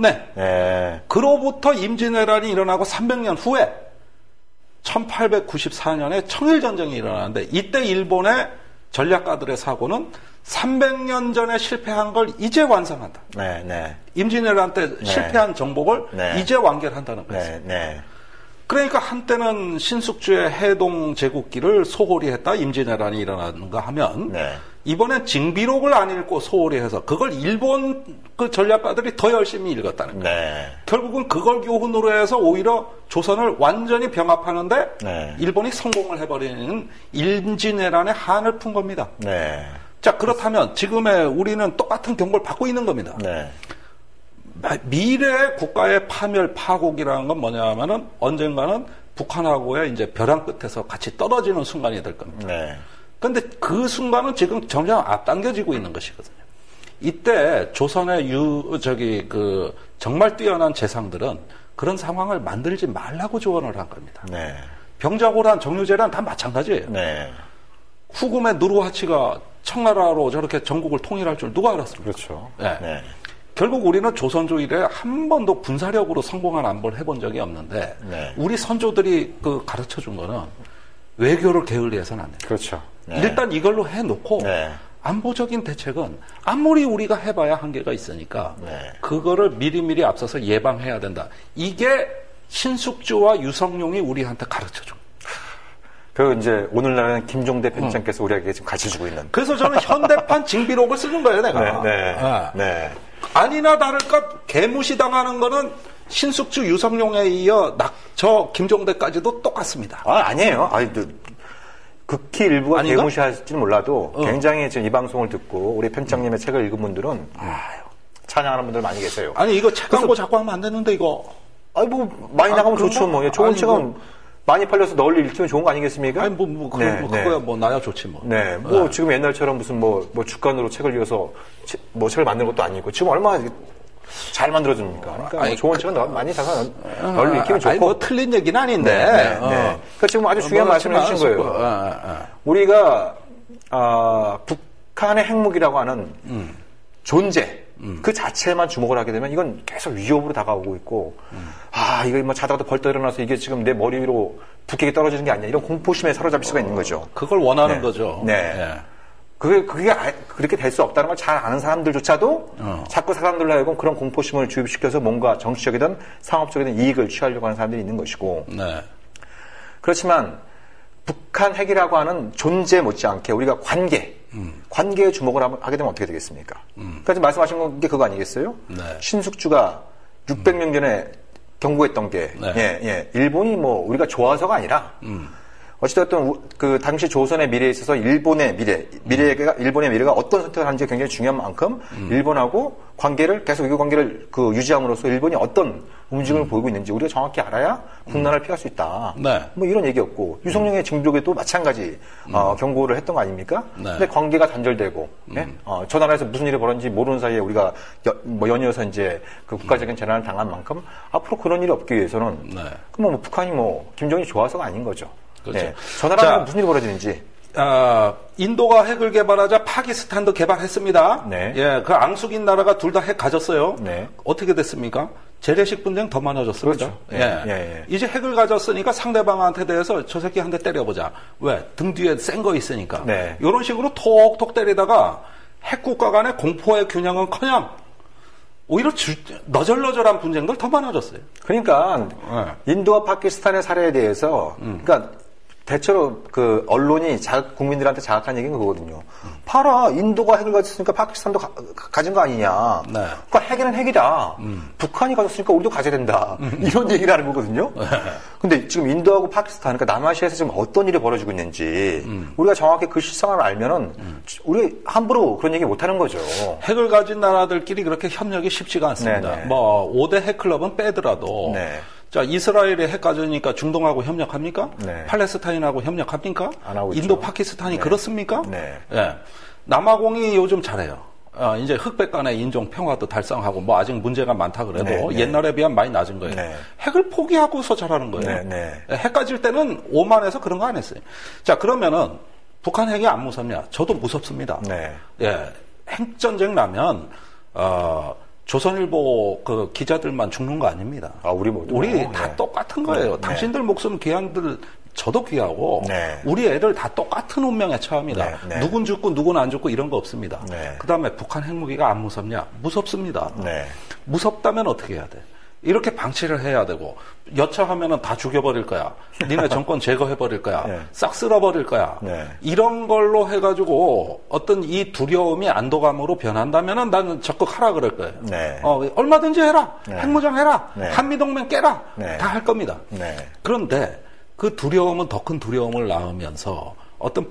그로부터 임진왜란이 일어나고 300년 후에 1894년에 청일전쟁이 일어나는데 이때 일본의 전략가들의 사고는 300년 전에 실패한 걸 이제 완성한다. 임진왜란 때 실패한 정복을 이제 완결한다는 거죠. 그러니까 한때는 신숙주의 해동 제국기를 소홀히 했다 임진왜란이 일어나는가 하면 이번엔 징비록을 안 읽고 소홀히 해서 그걸 일본 그 전략가들이 더 열심히 읽었다는 거예요. 결국은 그걸 교훈으로 해서 오히려 조선을 완전히 병합하는데 일본이 성공을 해버리는 임진왜란의 한을 푼 겁니다. 자, 그렇다면 지금의 우리는 똑같은 경고를 받고 있는 겁니다. 미래의 국가의 파멸, 파국이라는 건 뭐냐 하면은 언젠가는 북한하고의 이제 벼랑 끝에서 같이 떨어지는 순간이 될 겁니다. 그런데 그 순간은 지금 점점 앞당겨지고 있는 것이거든요. 이때 조선의 정말 뛰어난 재상들은 그런 상황을 만들지 말라고 조언을 한 겁니다. 병자호란, 정유재란 다 마찬가지예요. 후금의 누르하치가 청나라로 저렇게 전국을 통일할 줄 누가 알았습니까? 그렇죠. 결국 우리는 조선조 이래 한 번도 군사력으로 성공한 안보를 해본 적이 없는데 우리 선조들이 가르쳐 준 거는 외교를 게을리해서는 안 돼요. 그렇죠. 일단 이걸로 해놓고 안보적인 대책은 아무리 우리가 해봐야 한계가 있으니까 그거를 미리미리 앞서서 예방해야 된다. 이게 신숙주와 유성룡이 우리한테 가르쳐준. 그 이제 오늘날은 김종대 편집장께서 우리에게 지금 가르쳐주고 있는. 그래서 저는 현대판 징비록을 쓰는 거예요, 내가. 네. 아니나 다를까 개무시당하는 거는 신숙주, 유성룡에 이어 저 김종대까지도 똑같습니다. 아니에요. 극히 일부가 개무시할지는 몰라도 굉장히 지금 이 방송을 듣고 우리 편집장님의 책을 읽은 분들은 찬양하는 분들 많이 계세요. 아니 이거 책 광고 자꾸 하면 안 되는데 이거. 많이 나가면 좋죠. 뭐 좋은 책은 많이 팔려서 널리 읽히면 좋은 거 아니겠습니까? 아니 그거야 뭐 나야 좋지 뭐. 네, 지금 옛날처럼 무슨 뭐 주간으로 책을 이어서 책을 만드는 것도 아니고 지금 얼마나 잘 만들어집니까? 그러니까 좋은 책은 많이 사서 널리 읽히면 좋고. 뭐 틀린 얘기는 아닌데. 그러니까 지금 아주 중요한 말씀을 해주신 거예요. 우리가 북한의 핵무기라고 하는 존재 그 자체에만 주목을 하게 되면 이건 계속 위협으로 다가오고 있고 이거 뭐 자다가도 벌떡 일어나서 이게 지금 내 머리 위로 북핵이 떨어지는 게 아니야 이런 공포심에 사로잡힐 수가 있는 거죠. 그걸 원하는 거죠. 그게 그렇게 될 수 없다는 걸 잘 아는 사람들조차도 자꾸 사람들로 하여금 그런 공포심을 주입시켜서 뭔가 정치적이든 상업적이든 이익을 취하려고 하는 사람들이 있는 것이고 그렇지만 북한 핵이라고 하는 존재 못지않게 우리가 관계에 주목을 하게 되면 어떻게 되겠습니까? 그러니까 지금 말씀하신 게 그거 아니겠어요? 신숙주가 600년 전에 경고했던 게 일본이 뭐 우리가 좋아서가 아니라 어찌됐든 그 당시 조선의 미래에 있어서 일본의 미래가 어떤 선택을 하는지 굉장히 중요한 만큼 일본하고 계속 이 관계를 유지함으로써 일본이 어떤 움직임을 보이고 있는지 우리가 정확히 알아야 국난을 피할 수 있다. 뭐 이런 얘기였고 유성룡의 징조에도 마찬가지 경고를 했던 거 아닙니까? 근데 관계가 단절되고 저 나라에서 무슨 일이 벌어진지 모르는 사이에 우리가 연이어서 이제 그 국가적인 재난을 당한 만큼 앞으로 그런 일이 없기 위해서는 그럼 북한이 김정은이 좋아서가 아닌 거죠. 그렇죠. 저 나라에 무슨 일이 벌어지는지. 인도가 핵을 개발하자 파키스탄도 개발했습니다. 그 앙숙인 나라가 둘 다 핵 가졌어요. 어떻게 됐습니까? 재래식 분쟁 더 많아졌습니다. 그렇죠. 이제 핵을 가졌으니까 상대방한테 대해서 저 새끼 한 대 때려보자. 왜? 등 뒤에 센 거 있으니까. 이런 식으로 톡톡 때리다가 핵국가 간의 공포의 균형은커녕 오히려 너절너절한 분쟁들 더 많아졌어요. 그러니까 인도와 파키스탄의 사례에 대해서 그러니까 대체로 그 언론이 국민들한테 자극한 얘기는 그거거든요. 봐라, 인도가 핵을 가졌으니까 파키스탄도 가진 거 아니냐. 그러니까 핵에는 핵이다. 북한이 가졌으니까 우리도 가져야 된다. 이런 얘기를 하는 거거든요. 근데 지금 인도하고 파키스탄, 그러니까 남아시아에서 지금 어떤 일이 벌어지고 있는지 우리가 정확히 그 실상을 알면은 우리 함부로 그런 얘기 못 하는 거죠. 핵을 가진 나라들끼리 그렇게 협력이 쉽지가 않습니다. 5대 핵클럽은 빼더라도 자, 이스라엘이 핵 가지니까 중동하고 협력합니까? 팔레스타인하고 협력합니까? 안 하고 있죠. 인도, 파키스탄이 그렇습니까? 남아공이 요즘 잘해요. 이제 흑백 간의 인종 평화도 달성하고 뭐 아직 문제가 많다 그래도 옛날에 비하면 많이 낮은 거예요. 핵을 포기하고서 잘하는 거예요. 핵 가질 때는 오만해서 그런 거 안 했어요. 자, 그러면은 북한 핵이 안 무섭냐? 저도 무섭습니다. 핵전쟁 나면 조선일보 그 기자들만 죽는 거 아닙니다. 우리 다 똑같은 거예요. 당신들 목숨 귀한들 저도 귀하고 우리 애들 다 똑같은 운명에 처합니다. 누군 죽고 누군 안 죽고 이런 거 없습니다. 그다음에 북한 핵무기가 안 무섭냐? 무섭습니다. 무섭다면 어떻게 해야 돼? 이렇게 방치를 해야 되고 여차하면은 다 죽여버릴 거야. 니네 정권 제거해버릴 거야. 싹 쓸어버릴 거야. 이런 걸로 해가지고 어떤 이 두려움이 안도감으로 변한다면은 나는 적극하라 그럴 거예요. 얼마든지 해라. 핵무장 해라. 한미동맹 깨라. 다 할 겁니다. 그런데 그 두려움은 더 큰 두려움을 낳으면서 어떤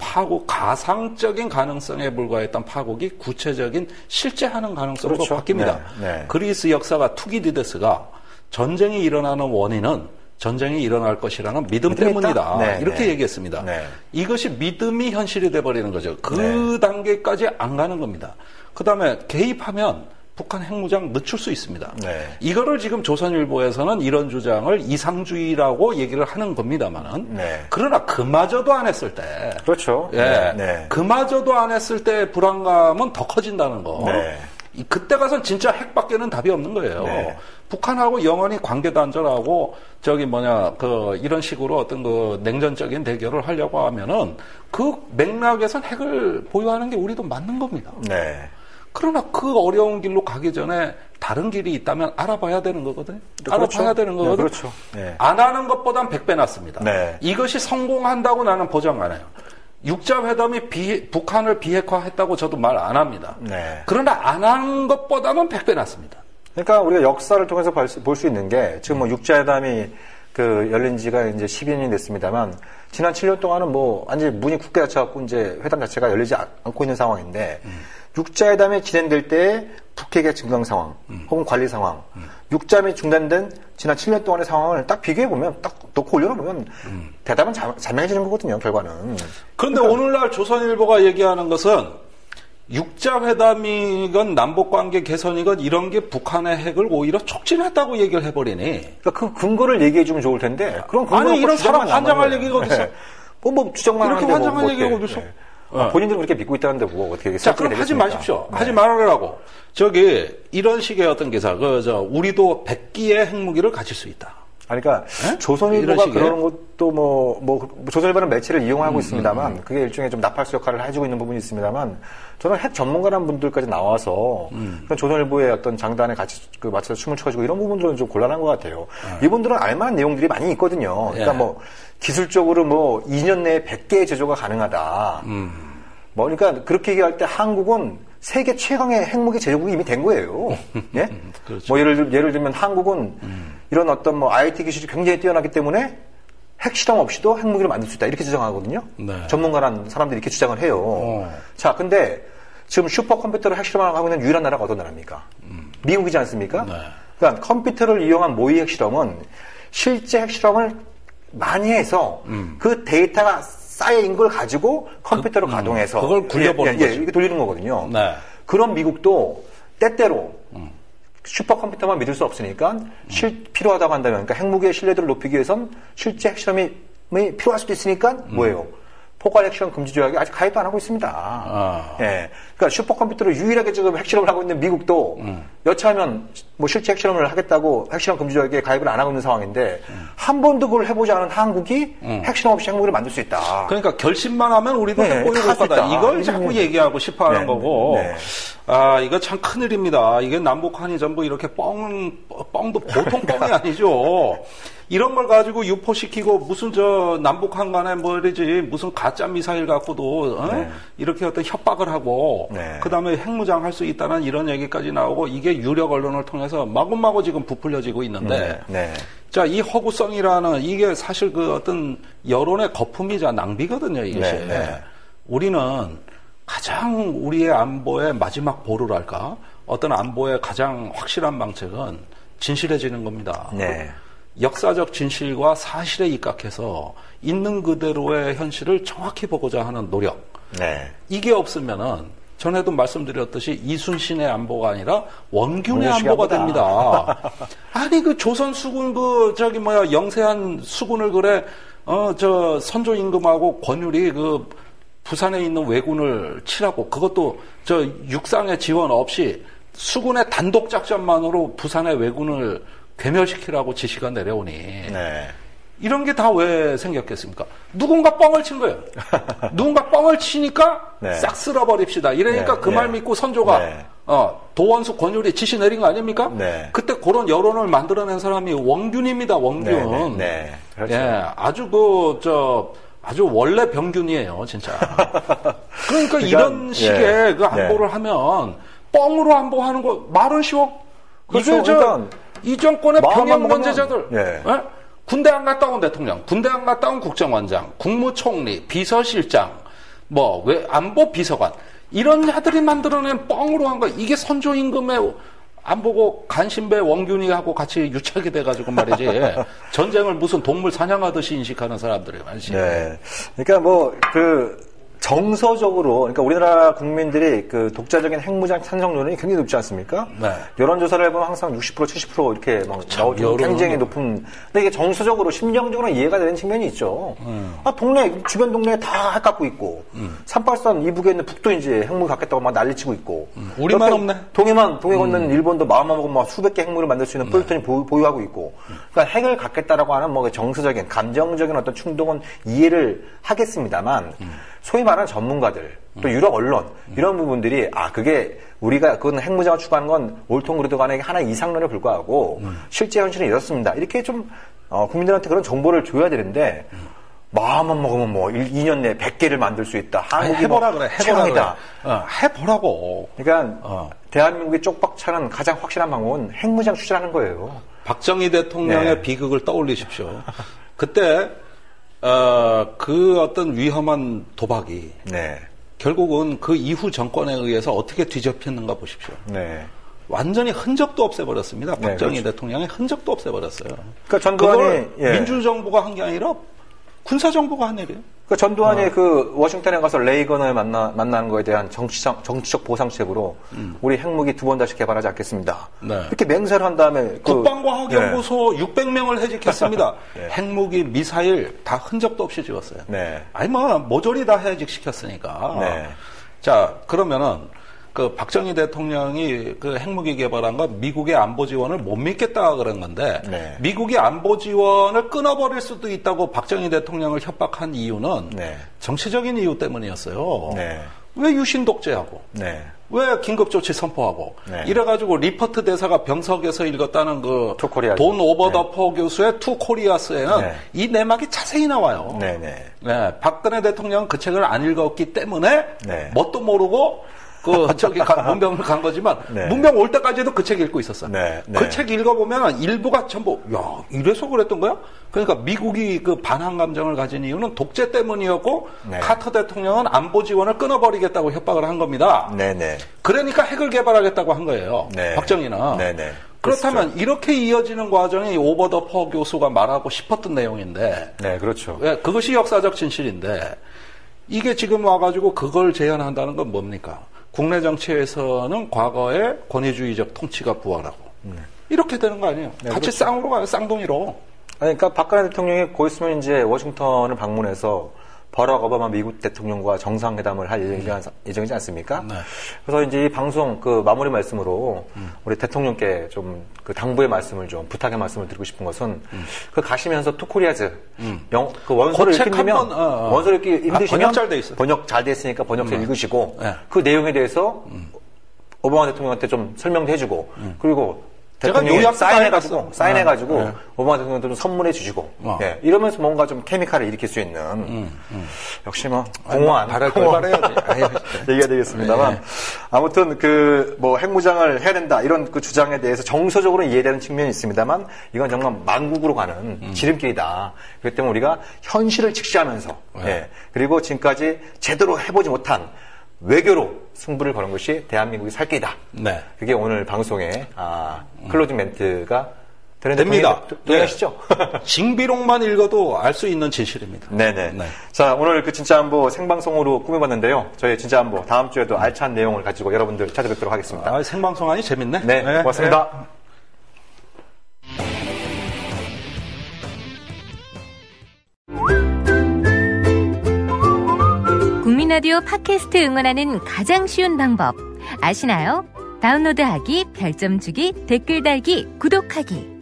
가상적인 가능성에 불과했던 파국이 구체적인 실제하는 가능성으로 바뀝니다. 그리스 역사가 투기디데스가 전쟁이 일어나는 원인은 전쟁이 일어날 것이라는 믿음 때문이다. 이렇게 얘기했습니다. 이것이 믿음이 현실이 돼버리는 거죠. 그 단계까지 안 가는 겁니다. 그 다음에 개입하면 북한 핵무장 늦출 수 있습니다. 이거를 지금 조선일보에서는 이런 주장을 이상주의라고 얘기를 하는 겁니다만은 그러나 그마저도 안 했을 때 그마저도 안 했을 때 불안감은 더 커진다는 거. 그때 가선 진짜 핵밖에는 답이 없는 거예요. 네. 북한하고 영원히 관계 단절하고 이런 식으로 어떤 그 냉전적인 대결을 하려고 하면은 그 맥락에선 핵을 보유하는 게 우리도 맞는 겁니다. 네. 그러나 그 어려운 길로 가기 전에 다른 길이 있다면 알아봐야 되는 거거든요. 그렇죠. 알아봐야 되는 거거든요. 네, 그렇죠. 네. 안 하는 것보단 100배 낫습니다. 네. 이것이 성공한다고 나는 보장 안 해요. 육자회담이 북한을 비핵화했다고 저도 말 안 합니다. 네. 그러나 안 한 것보다는 100배 낫습니다. 그러니까 우리가 역사를 통해서 볼 수 있는 게 지금 뭐 육자회담이 열린 지가 이제 12년이 됐습니다만 지난 7년 동안은 뭐 완전히 문이 굳게 닫혀갖고 이제 회담 자체가 열리지 않고 있는 상황인데 육자회담이 진행될 때 북핵의 증강 상황 혹은 관리 상황 육자회담이 중단된 지난 7년 동안의 상황을 딱 비교해보면 딱 놓고 올려놓으면 대답은 자명해지는 거거든요, 결과는. 그런데 그러니까, 오늘날 조선일보가 얘기하는 것은 육자회담이건 남북관계 개선이건 이런 게 북한의 핵을 오히려 촉진했다고 얘기를 해버리니. 그러니까 그 근거를 얘기해주면 좋을 텐데. 그런 근거를 아니, 이런 사람 환장할 얘기가 어딨어? 네. 뭐 주장만 하는데. 이렇게 환장할 얘기가 어딨어? 네. 본인들은 그렇게 믿고 있다는데 뭐 어떻게. 자, 그럼 하지 마십시오. 네. 하지 말으라고. 이런 식의 어떤 기사, 우리도 100기의 핵무기를 가질 수 있다. 그러니까 조선일보가 그러는 것도 조선일보는 매체를 이용하고 있습니다만 그게 일종의 좀 나팔수 역할을 해주고 있는 부분이 있습니다만 저는 핵 전문가라는 분들까지 나와서 조선일보의 어떤 장단에 같이 맞춰서 춤을 춰주고 이런 부분들은 좀 곤란한 것 같아요. 이분들은 알만한 내용들이 많이 있거든요. 그러니까 기술적으로 2년 내에 100개의 제조가 가능하다. 그러니까 그렇게 얘기할 때 한국은 세계 최강의 핵무기 제조국이 이미 된 거예요. 예? 그렇죠. 예를 들면 한국은 이런 어떤 IT 기술이 굉장히 뛰어나기 때문에 핵실험 없이도 핵무기를 만들 수 있다. 이렇게 주장하거든요. 네. 전문가란 사람들이 이렇게 주장을 해요. 자, 근데 지금 슈퍼컴퓨터를 핵실험을 하고 있는 유일한 나라가 어떤 나라입니까? 미국이지 않습니까? 네. 그러니까 컴퓨터를 이용한 모의 핵실험은 실제 핵실험을 많이 해서 그 데이터가 쌓여있는 걸 가지고 컴퓨터로 가동해서 그걸 굴려보는 거죠. 이렇게 돌리는 거거든요. 네. 그런 미국도 때때로 슈퍼컴퓨터만 믿을 수 없으니까 필요하다고 한다면 그러니까 핵무기의 신뢰도를 높이기 위해선 실제 핵실험이 필요할 수도 있으니까 뭐예요? 포괄 핵실험 금지 조약에 아직 가입도 안 하고 있습니다. 예. 그러니까 슈퍼컴퓨터로 유일하게 지금 핵실험을 하고 있는 미국도 여차하면 실제 핵실험을 하겠다고 핵실험 금지 조약에 가입을 안 하고 있는 상황인데 한 번도 그걸 해보지 않은 한국이 핵실험 없이 핵무기를 만들 수 있다. 그러니까 결심만 하면 우리도 핵보유 국가다. 이걸 자꾸 얘기하고 싶어하는 거고. 네. 이거 참 큰일입니다. 이게 남북한이 전부 이렇게 뻥도 보통 뻥이 아니죠. 이런 걸 가지고 유포시키고 무슨 남북한 간에 무슨 가짜 미사일 갖고도 이렇게 어떤 협박을 하고 그다음에 핵무장 할 수 있다는 이런 얘기까지 나오고 이게 유력 언론을 통해서 마구마구 지금 부풀려지고 있는데 자, 이 허구성이라는 이게 사실 어떤 여론의 거품이자 낭비거든요, 이것이. 우리는 가장 우리의 안보의 마지막 보루랄까? 어떤 안보의 가장 확실한 방책은 진실해지는 겁니다. 역사적 진실과 사실에 입각해서 있는 그대로의 현실을 정확히 보고자 하는 노력. 이게 없으면은 전에도 말씀드렸듯이 이순신의 안보가 아니라 원균의 안보가 됩니다. 아니 조선 수군 영세한 수군을 선조 임금하고 권율이 부산에 있는 왜군을 치라고 그것도 육상의 지원 없이 수군의 단독 작전만으로 부산의 왜군을 괴멸시키라고 지시가 내려오니 이런 게 다 왜 생겼겠습니까? 누군가 뻥을 친 거예요. 누군가 뻥을 치니까 싹 쓸어버립시다. 이러니까 그 말 믿고 선조가 도원수 권율이 지시 내린 거 아닙니까? 그때 그런 여론을 만들어낸 사람이 원균입니다. 원균. 그렇죠. 아주 원래 병균이에요, 진짜. 그러니까 이런 식의 안보를 하면 뻥으로 안보하는 거 말은 쉬워. 그렇죠. 이게 이 정권의 병역 면제자들, 군대 안 갔다 온 대통령, 군대 안 갔다 온 국정원장, 국무총리, 비서실장, 안보 비서관 이런 자들이 만들어낸 뻥으로 한 거. 이게 선조 임금의 안 보고 간신배 원균이하고 같이 유착이 돼가지고 말이지. 전쟁을 무슨 동물 사냥하듯이 인식하는 사람들이 많지. 그러니까 정서적으로, 그러니까 우리나라 국민들이 그 독자적인 핵무장 찬성률이 굉장히 높지 않습니까? 네. 여론조사를 해보면 항상 60%, 70% 이렇게 막 나오죠. 굉장히 높은. 근데 이게 정서적으로, 심정적으로 이해가 되는 측면이 있죠. 주변 동네에 다 핵 갖고 있고, 383 이북에 있는 북도 이제 핵무기 갖겠다고 막 난리치고 있고. 우리만 없네. 동해 건너는 일본도 마음먹으면 막 수백 개 핵무기를 만들 수 있는 플루톤이 보유하고 있고. 그러니까 핵을 갖겠다라고 하는 뭐 정서적인, 감정적인 어떤 충동은 이해를 하겠습니다만, 소위 말하는 전문가들, 또 유럽 언론, 이런 부분들이, 그게 그건 핵무장을 추구하는 건 옳든 그르든 간에 하나의 이상론에 불과하고, 실제 현실은 이렇습니다. 이렇게 좀, 국민들한테 그런 정보를 줘야 되는데, 마음만 먹으면 뭐, 2년 내에 100개를 만들 수 있다. 한국이 해보라 그래, 최강이다. 해보라고. 그러니까, 대한민국의 쪽박차는 가장 확실한 방법은 핵무장 추진하는 거예요. 박정희 대통령의 비극을 떠올리십시오. 그때, 그 어떤 위험한 도박이 결국은 그 이후 정권에 의해서 어떻게 뒤집혔는가 보십시오. 완전히 흔적도 없애버렸습니다. 박정희 대통령의 흔적도 없애버렸어요. 그러니까 전두환이 민주정부가 한 게 아니라 군사정부가 한 일이에요. 그러니까 전두환이 그 워싱턴에 가서 레이건을 만나는 거에 대한 정치적 보상책으로 우리 핵무기 2번 다시 개발하지 않겠습니다. 이렇게 맹세를 한 다음에 국방과학연구소 600명을 해직했습니다. 핵무기, 미사일 다 흔적도 없이 지웠어요. 아니 뭐 모조리 다 해직시켰으니까. 자, 그러면은 그 박정희 대통령이 그 핵무기 개발한 거 미국의 안보 지원을 못 믿겠다 그런 건데 미국이 안보 지원을 끊어버릴 수도 있다고 박정희 대통령을 협박한 이유는 정치적인 이유 때문이었어요. 왜 유신 독재하고 왜 긴급조치 선포하고 이래가지고 리퍼트 대사가 병석에서 읽었다는 그 돈 오버 더 퍼 교수의 투 코리아스에는 이 내막이 자세히 나와요. 박근혜 대통령은 그 책을 안 읽었기 때문에 뭣도 모르고 문병을 간 거지만, 문병 올 때까지도 그 책 읽고 있었어요. 그 책 읽어보면 일부가 전부, 이래서 그랬던 거야? 그러니까 미국이 그 반항 감정을 가진 이유는 독재 때문이었고, 카터 대통령은 안보 지원을 끊어버리겠다고 협박을 한 겁니다. 그러니까 핵을 개발하겠다고 한 거예요. 박정희는. 그렇다면 이렇게 이어지는 과정이 오버 더 퍼 교수가 말하고 싶었던 내용인데. 그렇죠. 그것이 역사적 진실인데, 이게 지금 와가지고 그걸 제안한다는 건 뭡니까? 국내 정치에서는 과거의 권위주의적 통치가 부활하고 이렇게 되는 거 아니에요? 같이 쌍으로 가요, 쌍둥이로. 그러니까 박근혜 대통령이 곧 있으면 이제 워싱턴을 방문해서 버락 오바마 미국 대통령과 정상회담을 할 예정이지 않습니까? 그래서 이제 이 방송 그 마무리 말씀으로 우리 대통령께 좀 그 당부의 말씀을 좀 부탁의 말씀을 드리고 싶은 것은 그 가시면서 투코리아즈 그 원서를 읽으면 원서를 읽기 힘드시면 번역 잘 돼 있어요. 번역 잘 돼 있으니까 번역서 읽으시고 그 내용에 대해서 오바마 대통령한테 좀 설명도 해주고 그리고 대통령이 사인해가지고 오바마 대통령도 좀 선물해 주시고 이러면서 뭔가 좀 케미칼을 일으킬 수 있는 역시 뭐 공허한 얘기가 되겠습니다만 아무튼 그 뭐 핵무장을 해야 된다 이런 그 주장에 대해서 정서적으로 이해되는 측면이 있습니다만 이건 정말 만국으로 가는 지름길이다. 그렇기 때문에 우리가 현실을 직시하면서 그리고 지금까지 제대로 해보지 못한 외교로 승부를 거는 것이 대한민국이 살 길이다. 그게 오늘 방송의 클로징 멘트가 됩니다. 동의하시죠? 징비록만 읽어도 알 수 있는 진실입니다. 자, 오늘 그 진짜 안보 생방송으로 꾸며봤는데요. 저희 진짜 안보 다음 주에도 알찬 내용을 가지고 여러분들 찾아뵙도록 하겠습니다. 생방송 하니 재밌네. 고맙습니다. 국민라디오 팟캐스트 응원하는 가장 쉬운 방법 아시나요? 다운로드하기, 별점 주기, 댓글 달기, 구독하기.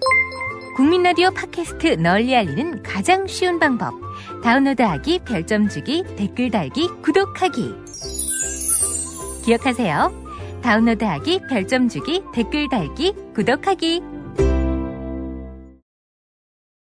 국민라디오 팟캐스트 널리 알리는 가장 쉬운 방법 다운로드하기, 별점 주기, 댓글 달기, 구독하기. 기억하세요. 다운로드하기, 별점 주기, 댓글 달기, 구독하기.